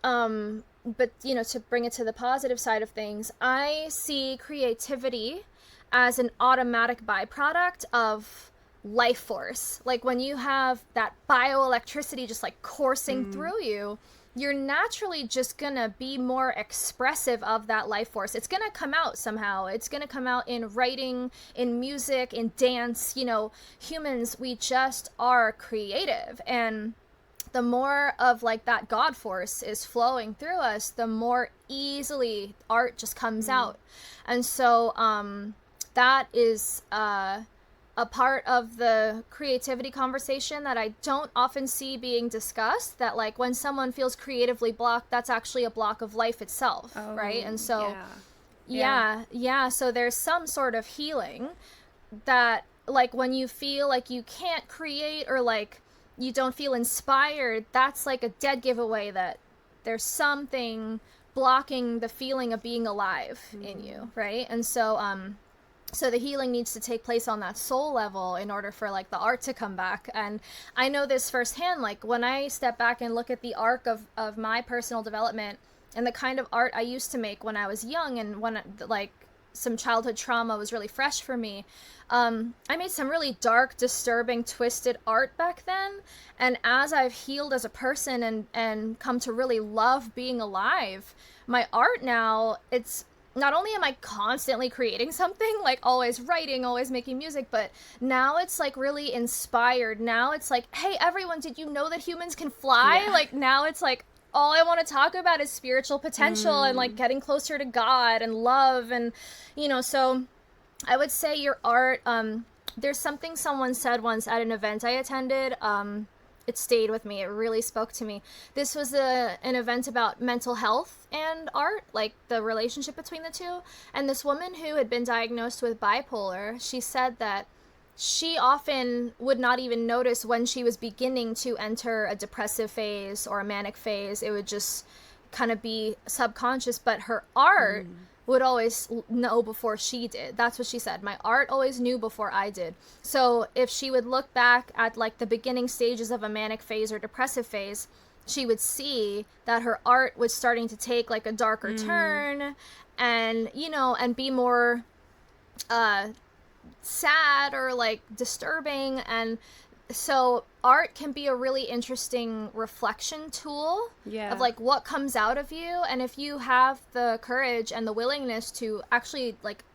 but, you know, to bring it to the positive side of things, I see creativity as an automatic byproduct of life force. Like when you have that bioelectricity just like coursing through you, you're naturally just gonna be more expressive of that life force. It's gonna come out somehow. It's gonna come out in writing, in music, in dance. You know, humans, we just are creative. And the more of like that God force is flowing through us, the more easily art just comes out. And so that is a part of the creativity conversation that I don't often see being discussed, that like when someone feels creatively blocked, that's actually a block of life itself, right? And so so there's some sort of healing that like when you feel like you can't create or like you don't feel inspired, that's like a dead giveaway that there's something blocking the feeling of being alive in you, right? And so so the healing needs to take place on that soul level in order for like the art to come back. And I know this firsthand, like when I step back and look at the arc of my personal development and the kind of art I used to make when I was young and when like some childhood trauma was really fresh for me, I made some really dark, disturbing, twisted art back then. And as I've healed as a person and come to really love being alive, my art now, it's not only am I constantly creating something, like always writing, always making music, but now it's like really inspired. Now it's like, hey, everyone, did you know that humans can fly? Yeah. Like now it's like, all I want to talk about is spiritual potential and like getting closer to God and love. And, so I would say your art, there's something someone said once at an event I attended. It stayed with me. It really spoke to me. This was an event about mental health and art, like the relationship between the two. And this woman who had been diagnosed with bipolar, she said that she often would not even notice when she was beginning to enter a depressive phase or a manic phase. It would just kind of be subconscious, but her art would always know before she did. That's what she said. My art always knew before I did. So if she would look back at like the beginning stages of a manic phase or depressive phase, she would see that her art was starting to take like a darker turn and, and be more sad or like disturbing. And so art can be a really interesting reflection tool of like what comes out of you. And if you have the courage and the willingness to actually like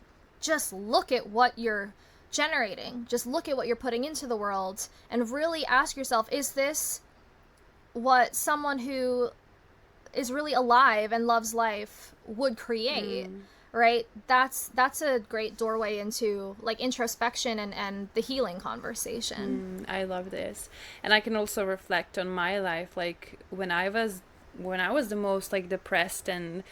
just look at what you're generating, just look at what you're putting into the world and really ask yourself, is this what someone who is really alive and loves life would create? Right? That's a great doorway into like introspection and the healing conversation. I love this. And I can also reflect on my life, like when I was the most like depressed and,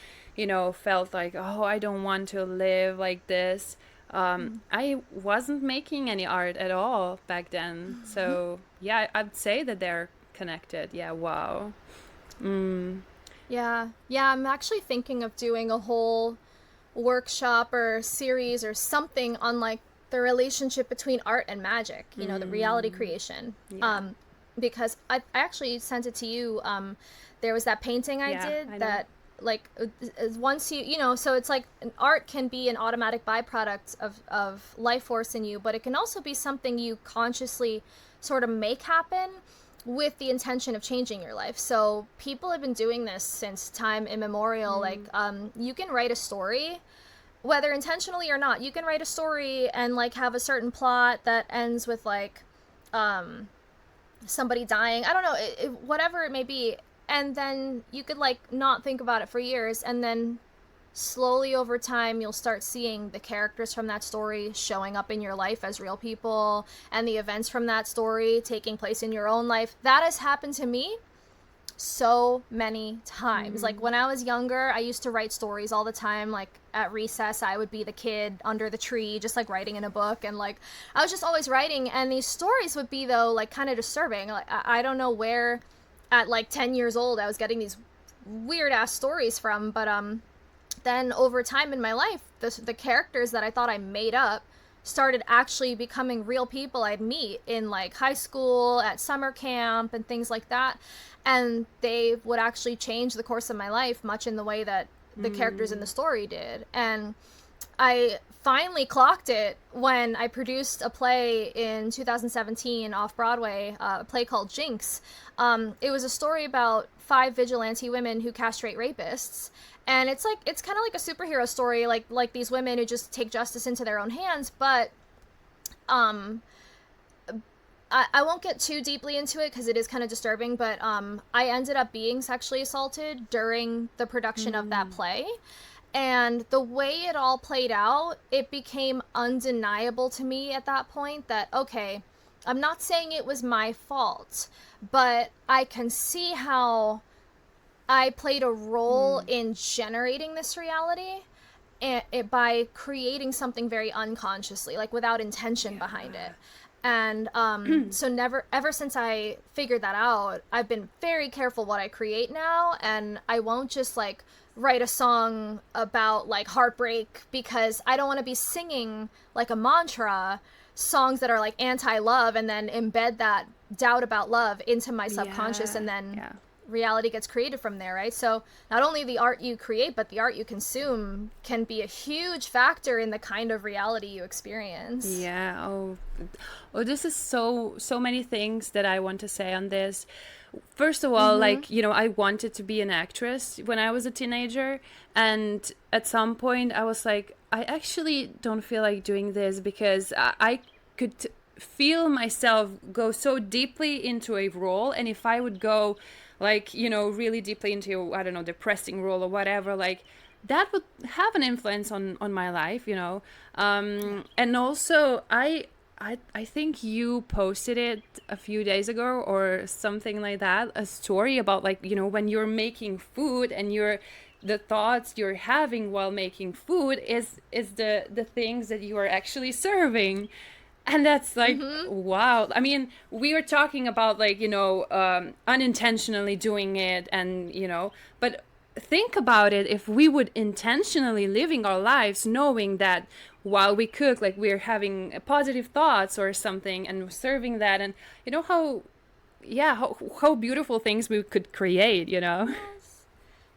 felt like, oh, I don't want to live like this. I wasn't making any art at all back then. So yeah, I'd say that they're connected. Yeah. Wow. Yeah. I'm actually thinking of doing a whole workshop or series or something on like the relationship between art and magic, the reality creation. Because I actually sent it to you. There was that painting I did that like once so it's like an art can be an automatic byproduct of life force in you, but it can also be something you consciously sort of make happen with the intention of changing your life. So people have been doing this since time immemorial. Like you can write a story, whether intentionally or not. You can write a story and like have a certain plot that ends with like somebody dying, I don't know, whatever it may be, and then you could like not think about it for years, and then slowly over time you'll start seeing the characters from that story showing up in your life as real people, and the events from that story taking place in your own life. That has happened to me so many times. Like when I was younger, I used to write stories all the time. Like at recess, I would be the kid under the tree just like writing in a book, and like I was just always writing, and these stories would be though like kind of disturbing. Like I don't know where at like 10 years old I was getting these weird ass stories from, but then over time in my life, the characters that I thought I made up started actually becoming real people I'd meet in like high school, at summer camp, and things like that. And they would actually change the course of my life, much in the way that the characters in the story did. And I finally clocked it when I produced a play in 2017 off Broadway, a play called Jinx. It was a story about 5 vigilante women who castrate rapists. And it's kind of like a superhero story, like these women who just take justice into their own hands. But I won't get too deeply into it because it is kind of disturbing, but I ended up being sexually assaulted during the production of that play. And the way it all played out, it became undeniable to me at that point that, okay, I'm not saying it was my fault, but I can see how I played a role in generating this reality by creating something very unconsciously, like without intention behind it. And so ever since I figured that out, I've been very careful what I create now, and I won't just like write a song about like heartbreak, because I don't want to be singing like a mantra songs that are like anti-love and then embed that doubt about love into my subconscious, and then reality gets created from there, right? So not only the art you create, but the art you consume can be a huge factor in the kind of reality you experience. Yeah. Oh, this is so many things that I want to say on this. First of all, like, you know, I wanted to be an actress when I was a teenager. And at some point, I was like, I actually don't feel like doing this because I could feel myself go so deeply into a role. And if I would go, like, you know, really deeply into, I don't know, depressing role or whatever, like, that would have an influence on my life, you know. And also, I think you posted it a few days ago or something like that, a story about, like, you know, when you're making food and the thoughts you're having while making food is the things that you are actually serving. And that's like, wow. I mean, we were talking about, like, you know, unintentionally doing it, and, you know, but think about it, if we would intentionally living our lives knowing that while we cook, like, we're having positive thoughts or something and serving that, and you know how, yeah, how beautiful things we could create, you know.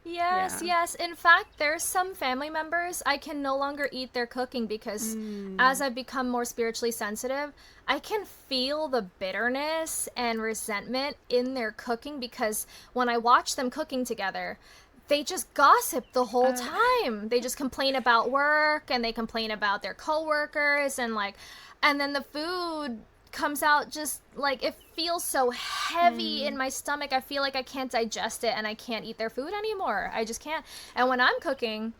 Yes, Yeah. yes. In fact, there's some family members I can no longer eat their cooking because as I've become more spiritually sensitive, I can feel the bitterness and resentment in their cooking because when I watch them cooking together, they just gossip the whole time. They just complain about work and they complain about their coworkers and like, and then the food comes out just like it feels so heavy in my stomach. I feel like I can't digest it and I can't eat their food anymore. I just can't. And when I'm cooking,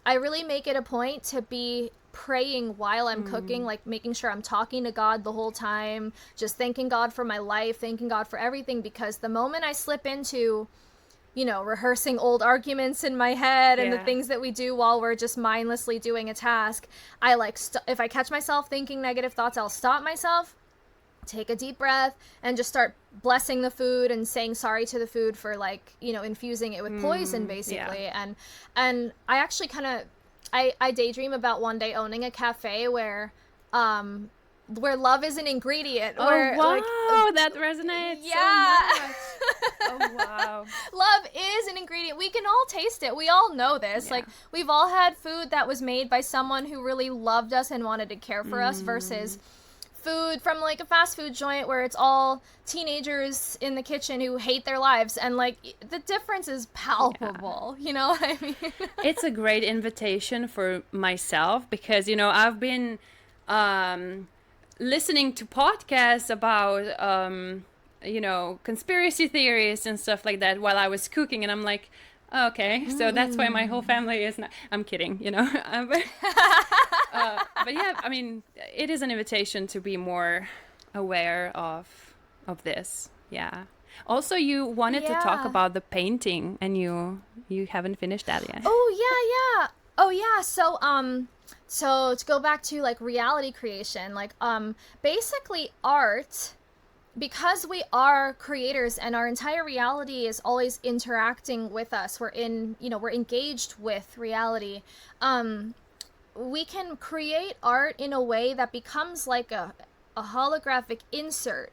I really make it a point to be praying while I'm cooking, like making sure I'm talking to God the whole time, just thanking God for my life, thanking God for everything, because the moment I slip into, you know, rehearsing old arguments in my head and the Yeah. things that we do while we're just mindlessly doing a task, I like if I catch myself thinking negative thoughts, I'll stop myself, take a deep breath, and just start blessing the food and saying sorry to the food for, like, you know, infusing it with poison basically. Yeah. And I actually kind of I daydream about one day owning a cafe where love is an ingredient, Oh, where like wow, that resonates yeah. so much. Oh, wow. Love is an ingredient. We can all taste it. We all know this. Yeah. Like, we've all had food that was made by someone who really loved us and wanted to care for us versus food from like a fast food joint where it's all teenagers in the kitchen who hate their lives, and like the difference is palpable. You know what I mean? It's a great invitation for myself because, you know, I've been listening to podcasts about you know, conspiracy theories and stuff like that while I was cooking, and I'm like, okay, so that's why my whole family is not. I'm kidding, you know. But yeah, I mean, it is an invitation to be more aware of this. Yeah. Also, you wanted to talk Yeah. about the painting, and you haven't finished that yet. Oh yeah, yeah. Oh yeah. So to go back to like reality creation, like basically art, because we are creators and our entire reality is always interacting with us. We're engaged with reality. We can create art in a way that becomes like a holographic insert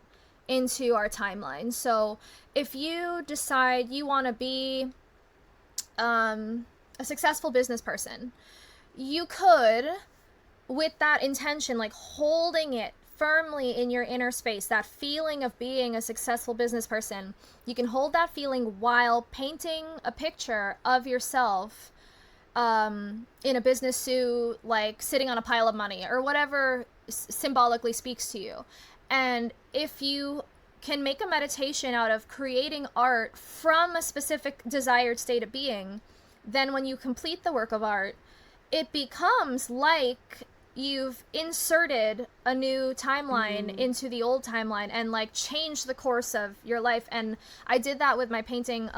into our timeline. So if you decide you want to be a successful business person, you could, with that intention, like holding it firmly in your inner space, that feeling of being a successful business person, you can hold that feeling while painting a picture of yourself in a business suit, like sitting on a pile of money or whatever symbolically speaks to you. And if you can make a meditation out of creating art from a specific desired state of being, then when you complete the work of art, it becomes like you've inserted a new timeline into the old timeline and like changed the course of your life. And I did that with my painting.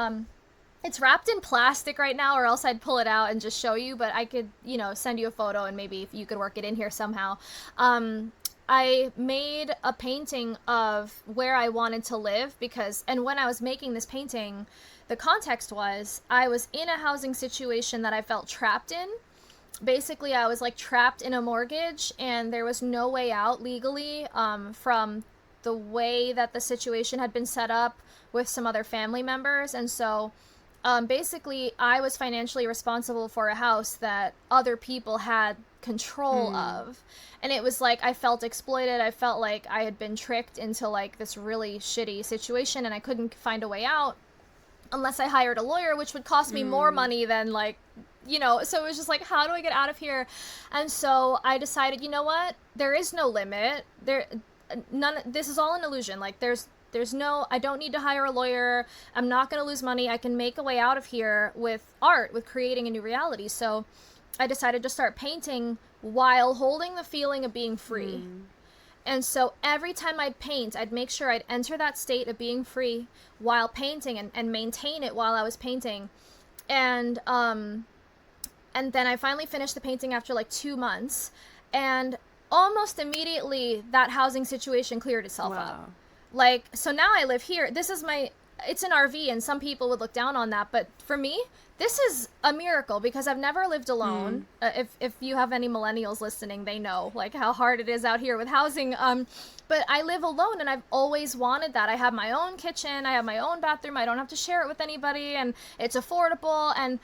It's wrapped in plastic right now, or else I'd pull it out and just show you, but I could, you know, send you a photo and maybe if you could work it in here somehow. I made a painting of where I wanted to live and when I was making this painting, the context was I was in a housing situation that I felt trapped in. Basically, I was like trapped in a mortgage and there was no way out legally from the way that the situation had been set up with some other family members. And so basically I was financially responsible for a house that other people had control of. And it was like I felt exploited. I felt like I had been tricked into like this really shitty situation, and I couldn't find a way out unless I hired a lawyer, which would cost me more money than like, so it was just like, how do I get out of here? And so I decided, you know what? There is no limit. This is all an illusion. Like there's no, I don't need to hire a lawyer. I'm not going to lose money. I can make a way out of here with art, with creating a new reality. So I decided to start painting while holding the feeling of being free. And so every time I'd paint, I'd make sure I'd enter that state of being free while painting and maintain it while I was painting. And then I finally finished the painting after like 2 months, and almost immediately that housing situation cleared itself up. Like, so now I live here. It's an RV, and some people would look down on that, but for me, this is a miracle because I've never lived alone. If you have any millennials listening, they know like how hard it is out here with housing. But I live alone, and I've always wanted that. I have my own kitchen, I have my own bathroom, I don't have to share it with anybody, and it's affordable. And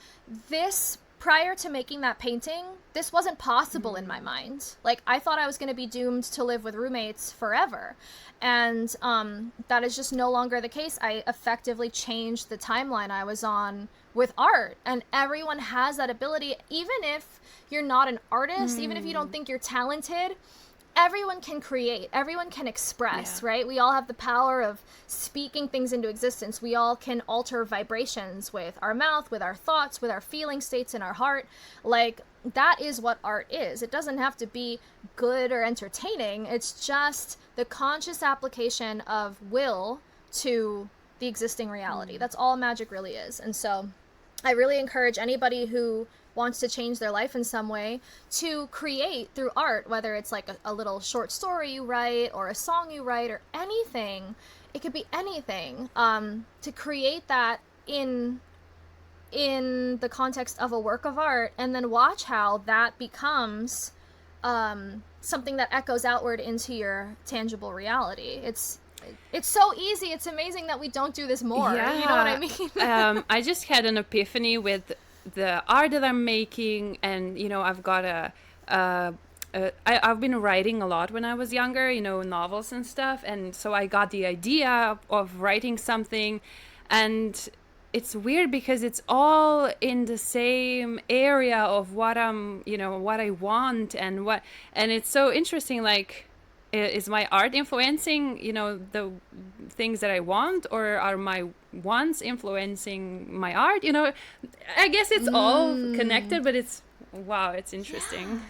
this, prior to making that painting, this wasn't possible in my mind. Like, I thought I was going to be doomed to live with roommates forever. And that is just no longer the case. I effectively changed the timeline I was on with art. And everyone has that ability. Even if you're not an artist, even if you don't think you're talented, everyone can create, everyone can express, right? We all have the power of speaking things into existence. We all can alter vibrations with our mouth, with our thoughts, with our feeling states in our heart. Like, that is what art is. It doesn't have to be good or entertaining. It's just the conscious application of will to the existing reality. That's all magic really is. And so I really encourage anybody who wants to change their life in some way to create through art, whether it's like a little short story you write or a song you write or anything. It could be anything, to create that in the context of a work of art, and then watch how that becomes something that echoes outward into your tangible reality. It's so easy. It's amazing that we don't do this more. You know what I mean? I just had an epiphany with the art that I'm making, and I've got I've been writing a lot when I was younger, novels and stuff, and so I got the idea of writing something, and it's weird because it's all in the same area of what what I want, and it's so interesting. Like, is my art influencing the things that I want, or are my wants influencing my art? I guess it's all connected, but it's interesting.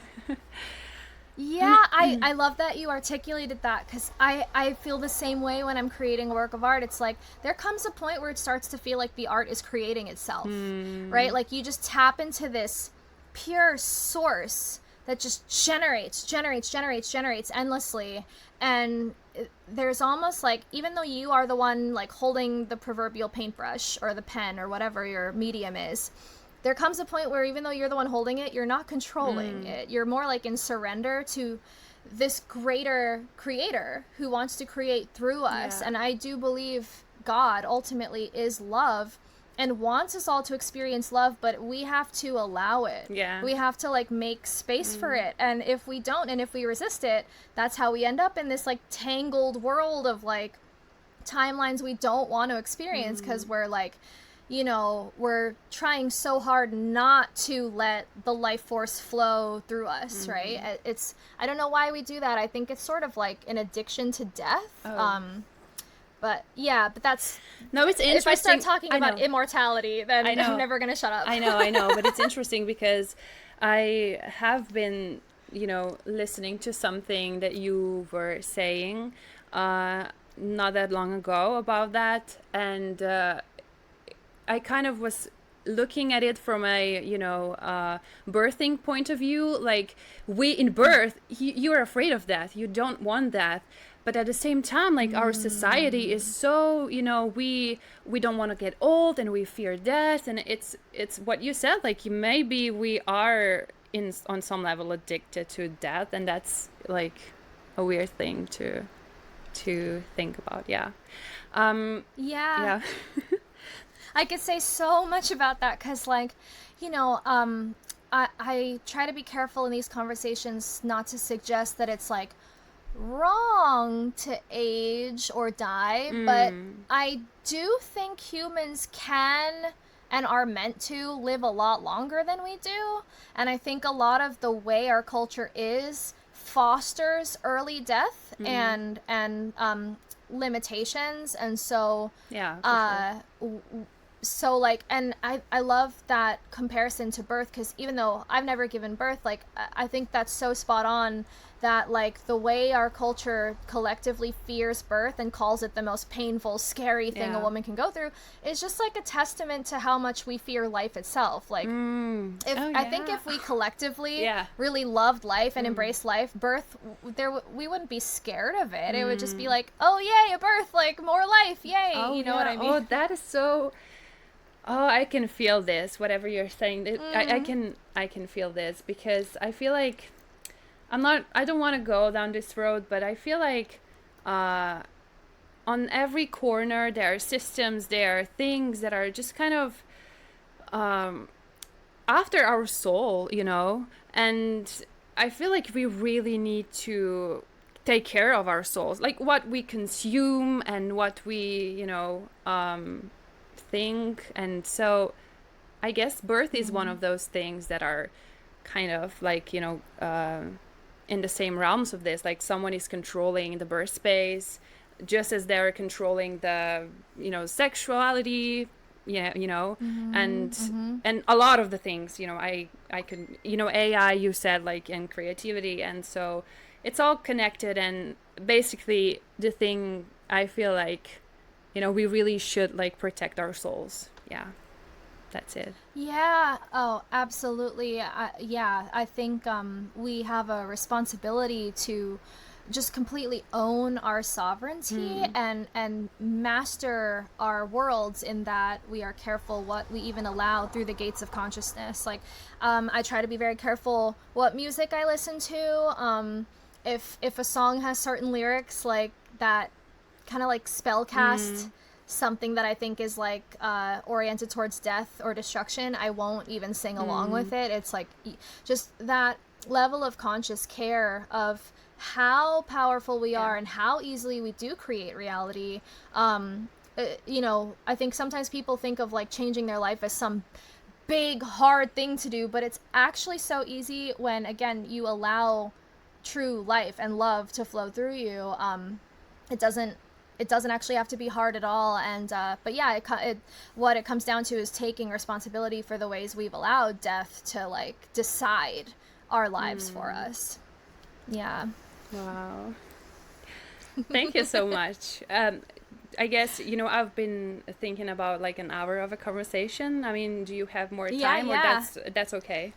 I love that you articulated that, because I feel the same way when I'm creating a work of art. It's like there comes a point where it starts to feel like the art is creating itself, right? Like you just tap into this pure source that just generates endlessly. And there's almost like, even though you are the one like holding the proverbial paintbrush or the pen or whatever your medium is, there comes a point where even though you're the one holding it, you're not controlling it. You're more like in surrender to this greater creator who wants to create through us. And I do believe God ultimately is love and wants us all to experience love, but we have to allow it. We have to like make space for it. And if we don't, and if we resist it, that's how we end up in this like tangled world of like timelines we don't want to experience, because we're like, we're trying so hard not to let the life force flow through us, right? I don't know why we do that. I think it's sort of like an addiction to death. But that's... No, it's interesting. If I start talking about immortality, then I'm never going to shut up. I know. But it's interesting because I have been, listening to something that you were saying not that long ago about that. And I kind of was looking at it from a, birthing point of view. Like, in birth, you're afraid of death. You don't want that. But at the same time, like, our society is so, we don't want to get old, and we fear death. And it's what you said, like, maybe we are on some level addicted to death, and that's like a weird thing to think about. I could say so much about that because, like, you know, I try to be careful in these conversations not to suggest that it's like wrong to age or die, but I do think humans can and are meant to live a lot longer than we do. And I think a lot of the way our culture is fosters early death and limitations. And so Yeah, so like, and I love that comparison to birth, because even though I've never given birth, like I think that's so spot on, that like the way our culture collectively fears birth and calls it the most painful, scary thing a woman can go through is just like a testament to how much we fear life itself. Like I think if we collectively really loved life and embraced life, birth, we wouldn't be scared of it. It would just be like, oh yay, a birth, like more life, yay. You know what I mean? Oh, that is so... Oh, I can feel this, whatever you're saying. I can feel this, because I feel like I don't want to go down this road, but I feel like on every corner there are systems, there are things that are just kind of after our soul, you know? And I feel like we really need to take care of our souls, like what we consume and what we, you know, think. And so I guess birth is one of those things that are kind of like, you know, in the same realms of this, like someone is controlling the birth space just as they're controlling the, you know, sexuality, you know, and a lot of the things, you know, I could, you know, AI, you said, like, and creativity. And so it's all connected. And basically the thing I feel like, you know, we really should like protect our souls. Yeah, that's it. Yeah. Oh, absolutely. Yeah, I think we have a responsibility to just completely own our sovereignty and master our worlds, in that we are careful what we even allow through the gates of consciousness. Like, I try to be very careful what music I listen to. If a song has certain lyrics like that kind of like spell cast something that I think is like oriented towards death or destruction, I won't even sing along with it. It's like just that level of conscious care of how powerful we are and how easily we do create reality. You know, I think sometimes people think of like changing their life as some big hard thing to do, but it's actually so easy when, again, you allow true life and love to flow through you. It doesn't actually have to be hard at all. And but yeah, what it comes down to is taking responsibility for the ways we've allowed death to like decide our lives for us. Yeah. Wow. Thank you so much. I guess, you know, I've been thinking about like an hour of a conversation. I mean, do you have more time, or that's okay?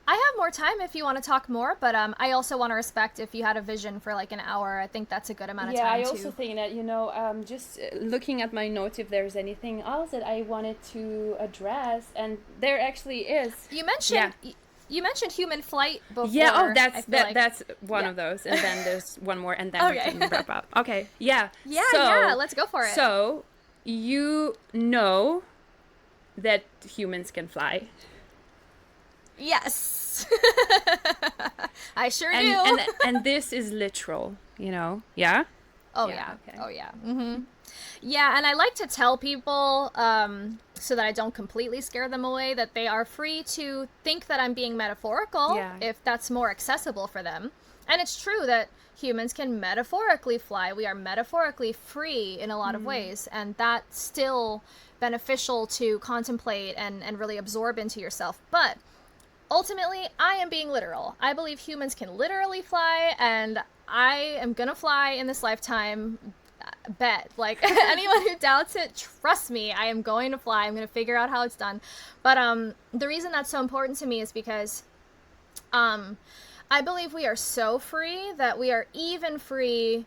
I have more time if you want to talk more, but I also want to respect if you had a vision for like an hour. I think that's a good amount of time. Yeah, I also think that, you know, just looking at my notes, if there's anything else that I wanted to address, and there actually is. You mentioned human flight before. Yeah, oh, that's one of those, and then there's one more, and then we can wrap up. Okay, yeah. Yeah, let's go for it. So, you know that humans can fly. Yes. I sure do. And this is literal, you know? Yeah? Oh, yeah. Okay. Oh, yeah. Yeah, and I like to tell people, so that I don't completely scare them away, that they are free to think that I'm being metaphorical if that's more accessible for them. And it's true that humans can metaphorically fly. We are metaphorically free in a lot of ways, and that's still beneficial to contemplate and really absorb into yourself. But ultimately, I am being literal. I believe humans can literally fly, and I am gonna fly in this lifetime. Bet. Like, anyone who doubts it, trust me, I am going to fly. I'm going to figure out how it's done. But the reason that's so important to me is because I believe we are so free that we are even free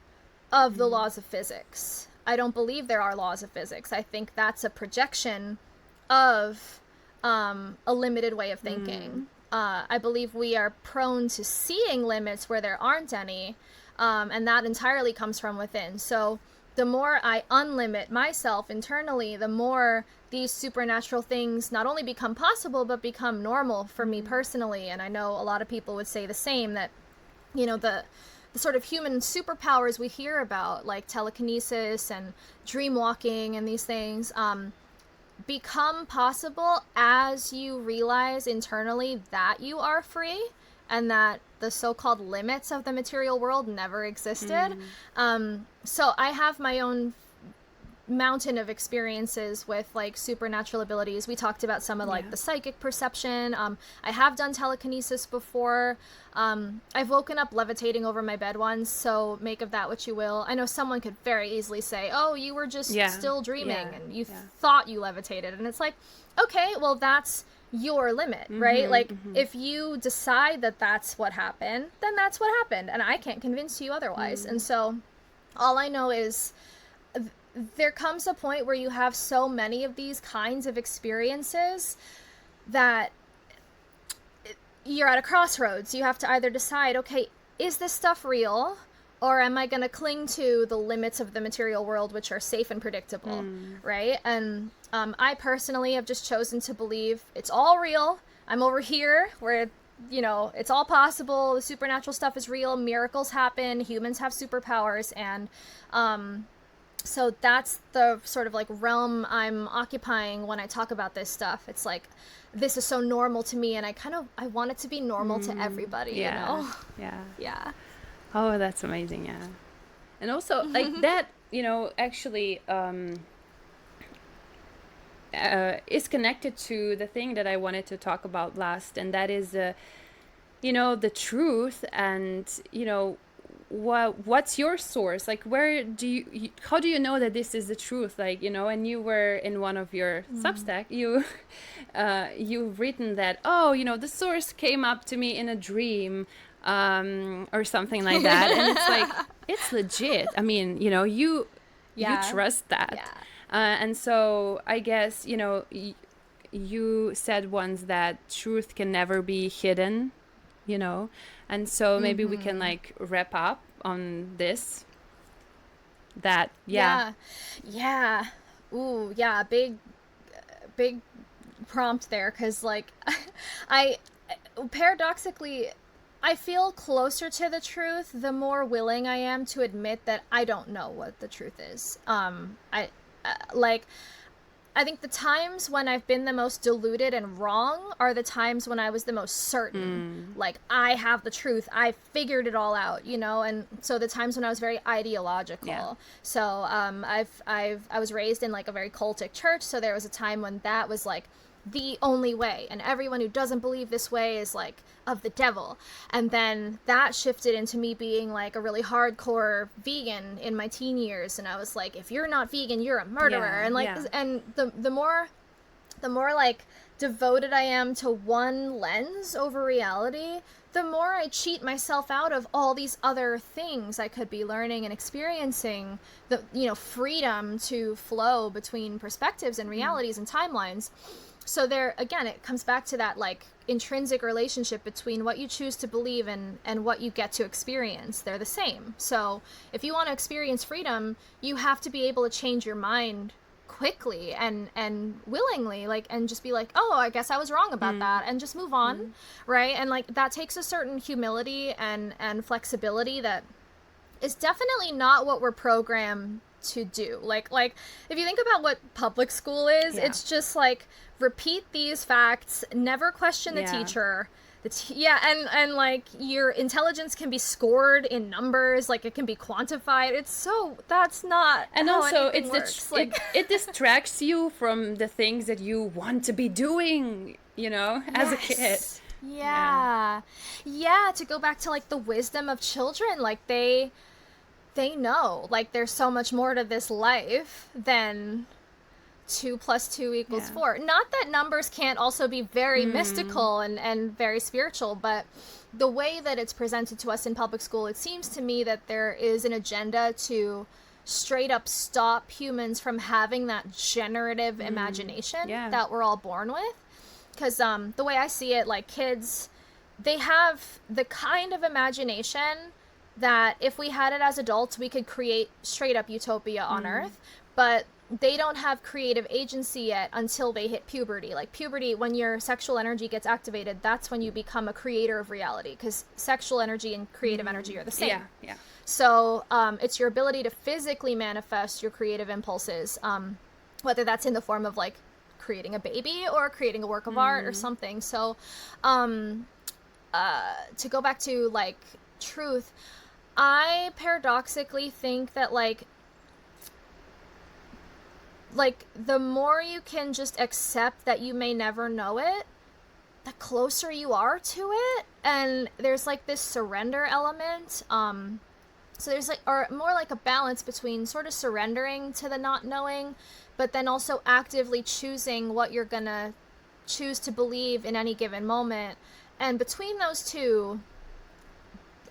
of the laws of physics. I don't believe there are laws of physics. I think that's a projection of a limited way of thinking. I believe we are prone to seeing limits where there aren't any, and that entirely comes from within. So the more I unlimit myself internally, the more these supernatural things not only become possible, but become normal for me personally. And I know a lot of people would say the same, that, you know, the sort of human superpowers we hear about, like telekinesis and dream walking and these things, become possible as you realize internally that you are free and that the so-called limits of the material world never existed. So I have my own mountain of experiences with like supernatural abilities. We talked about some of like the psychic perception. I have done telekinesis before. I've woken up levitating over my bed once, so make of that what you will. I know someone could very easily say, oh, you were just still dreaming and you thought you levitated. And it's like, okay, well, that's your limit, right? Like, if you decide that that's what happened, then that's what happened, and I can't convince you otherwise. And so all I know is there comes a point where you have so many of these kinds of experiences that you're at a crossroads. You have to either decide, okay, is this stuff real? Or am I going to cling to the limits of the material world, which are safe and predictable, right? And I personally have just chosen to believe it's all real. I'm over here where, you know, it's all possible. The supernatural stuff is real. Miracles happen. Humans have superpowers. And so that's the sort of like realm I'm occupying when I talk about this stuff. It's like, this is so normal to me, and I want it to be normal to everybody, you know? Yeah. Oh, that's amazing. Yeah. And also like that, you know, actually is connected to the thing that I wanted to talk about last, and that is, you know, the truth. And, you know, what's your source? Like, where do you how do you know that this is the truth? Like, you know, and you were in one of your Substack, you've written that, oh, you know, the source came up to me in a dream, or something like that. And it's like, it's legit. I mean, you know, you trust that. And so I guess, you know, you said once that truth can never be hidden, you know, and so maybe we can like wrap up on this, that Ooh, yeah, big prompt there, because like I paradoxically, I feel closer to the truth the more willing I am to admit that I don't know what the truth is. I think the times when I've been the most deluded and wrong are the times when I was the most certain. Like, I have the truth. I figured it all out, you know? And so the times when I was very ideological. Yeah. So I was raised in like a very cultic church. So there was a time when that was like the only way, and everyone who doesn't believe this way is like of the devil. And then that shifted into me being like a really hardcore vegan in my teen years, and I was like, if you're not vegan, you're a murderer. And like and the more like devoted I am to one lens over reality, the more I cheat myself out of all these other things I could be learning and experiencing, the, you know, freedom to flow between perspectives and realities and timelines. So there, again, it comes back to that like intrinsic relationship between what you choose to believe and what you get to experience. They're the same. So if you want to experience freedom, you have to be able to change your mind quickly and willingly, like, and just be like, oh, I guess I was wrong about that, and just move on, right? And like that takes a certain humility and flexibility that is definitely not what we're programmed to do. Like if you think about what public school is, it's just like repeat these facts, never question the teacher. And like your intelligence can be scored in numbers, like it can be quantified. It's so, that's not and how also anything works. it distracts you from the things that you want to be doing, you know, as a kid. Yeah, to go back to like the wisdom of children, like they know like there's so much more to this life than 2 + 2 = 4. Not that numbers can't also be very mystical and very spiritual, but the way that it's presented to us in public school, it seems to me that there is an agenda to straight up stop humans from having that generative imagination that we're all born with. Because the way I see it, like kids, they have the kind of imagination that if we had it as adults, we could create straight up utopia on Earth, but they don't have creative agency yet until they hit puberty. Like puberty, when your sexual energy gets activated, that's when you become a creator of reality, because sexual energy and creative energy are the same. Yeah. So it's your ability to physically manifest your creative impulses, whether that's in the form of like creating a baby or creating a work of art or something. So to go back to like truth, I paradoxically think that like the more you can just accept that you may never know it, the closer you are to it. And there's like this surrender element. So there's like, or more like a balance between sort of surrendering to the not knowing, but then also actively choosing what you're gonna choose to believe in any given moment. And between those two,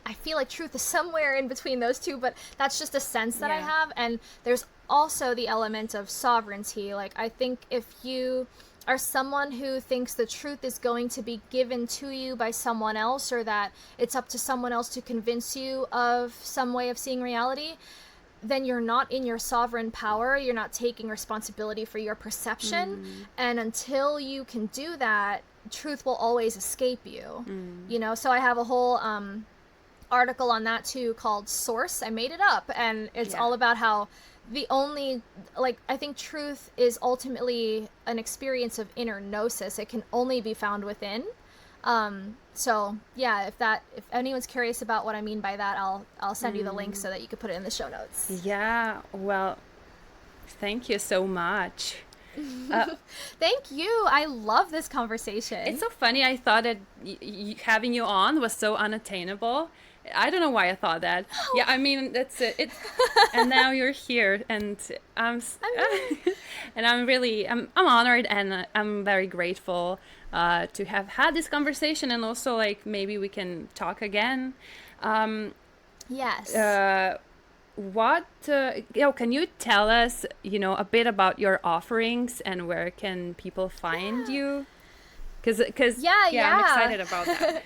I feel like truth is somewhere in between those two, but that's just a sense that I have. And there's also the element of sovereignty. Like, I think if you are someone who thinks the truth is going to be given to you by someone else, or that it's up to someone else to convince you of some way of seeing reality, then you're not in your sovereign power. You're not taking responsibility for your perception. And until you can do that, truth will always escape you. You know, so I have a whole article on that too called Source. I made it up, and it's all about how the only, like, I think truth is ultimately an experience of inner gnosis. It can only be found within. So yeah, if anyone's curious about what I mean by that, I'll send you the link so that you could put it in the show notes. Yeah, well, thank you so much. Thank you. I love this conversation. It's so funny. I thought that having you on was so unattainable. I don't know why I thought that. Yeah, I mean, that's it. And now you're here, and and I'm honored, and I'm very grateful to have had this conversation, and also like maybe we can talk again. Yes. Can you tell us, a bit about your offerings and where can people find you? Because I'm excited about that.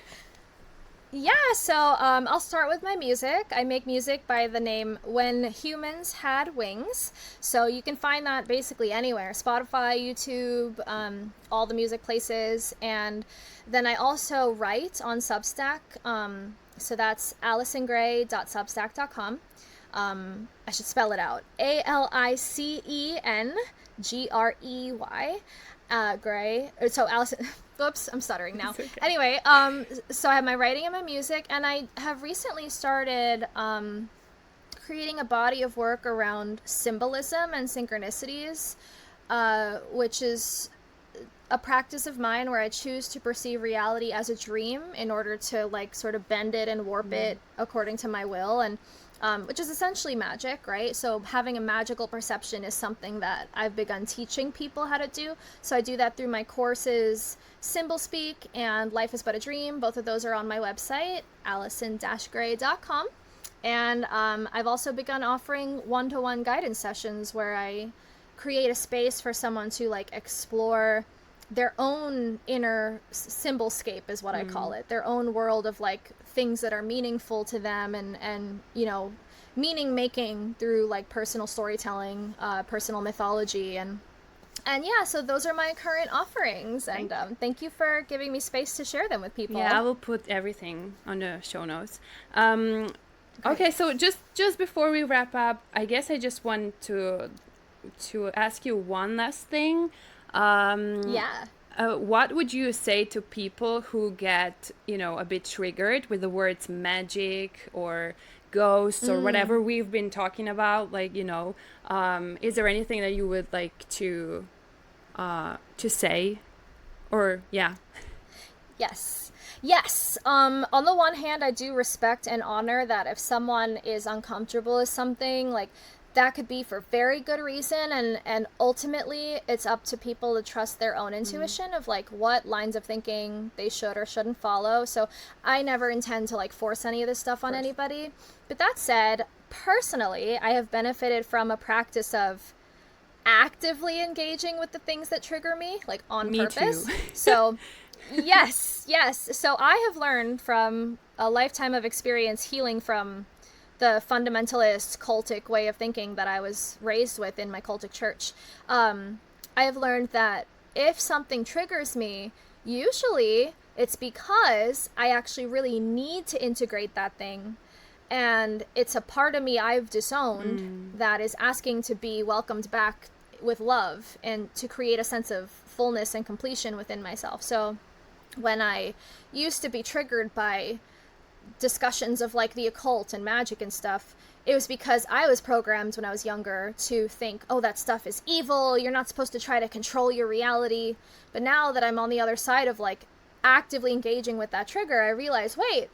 Yeah, so I'll start with my music. I make music by the name When Humans Had Wings. So you can find that basically anywhere. Spotify, YouTube, all the music places. And then I also write on Substack. So that's alicengray.substack.com. I should spell it out. ALICENGREY. Gray. So Alicen... Oops, I'm stuttering now. Okay. Anyway, so I have my writing and my music, and I have recently started creating a body of work around symbolism and synchronicities, which is a practice of mine where I choose to perceive reality as a dream in order to like sort of bend it and warp it according to my will, and which is essentially magic, right? So having a magical perception is something that I've begun teaching people how to do. So I do that through my courses, Symbol Speak and Life is But a Dream. Both of those are on my website, alicen-gray.com. And I've also begun offering one-to-one guidance sessions where I create a space for someone to like explore their own inner symbolscape is what I call it, their own world of like things that are meaningful to them, and meaning making through like personal storytelling, personal mythology, and yeah, so those are my current offerings, and thank you for giving me space to share them with people. Yeah, I will put everything on the show notes. Okay, so just before we wrap up, I guess I just want to ask you one last thing. What would you say to people who get, a bit triggered with the words magic or ghosts or whatever we've been talking about? Like, is there anything that you would like to say? Or, yeah. Yes. On the one hand, I do respect and honor that if someone is uncomfortable with something, like, that could be for very good reason, and ultimately it's up to people to trust their own intuition of like what lines of thinking they should or shouldn't follow. So I never intend to like force any of this stuff on anybody. But that said, personally, I have benefited from a practice of actively engaging with the things that trigger me, like on purpose. Too. So Yes. So I have learned from a lifetime of experience healing from the fundamentalist cultic way of thinking that I was raised with in my cultic church. I have learned that if something triggers me, usually it's because I actually really need to integrate that thing. And it's a part of me I've disowned that is asking to be welcomed back with love and to create a sense of fullness and completion within myself. So when I used to be triggered by discussions of like the occult and magic and stuff, it was because I was programmed when I was younger to think, oh, that stuff is evil, you're not supposed to try to control your reality. But now that I'm on the other side of like actively engaging with that trigger, I realize, wait,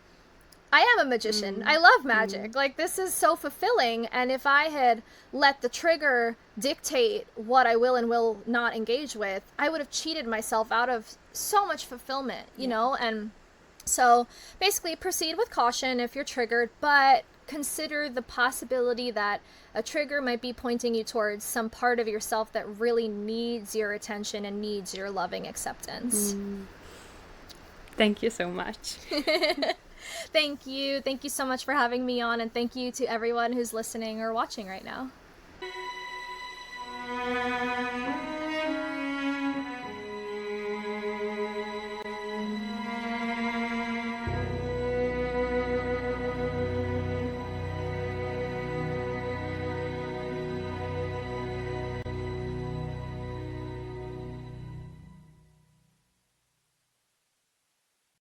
I am a magician. I love magic. Like, this is so fulfilling. And if I had let the trigger dictate what I will and will not engage with, I would have cheated myself out of so much fulfillment, you know? And so basically proceed with caution if you're triggered, but consider the possibility that a trigger might be pointing you towards some part of yourself that really needs your attention and needs your loving acceptance. Thank you so much. Thank you. Thank you so much for having me on, and thank you to everyone who's listening or watching right now.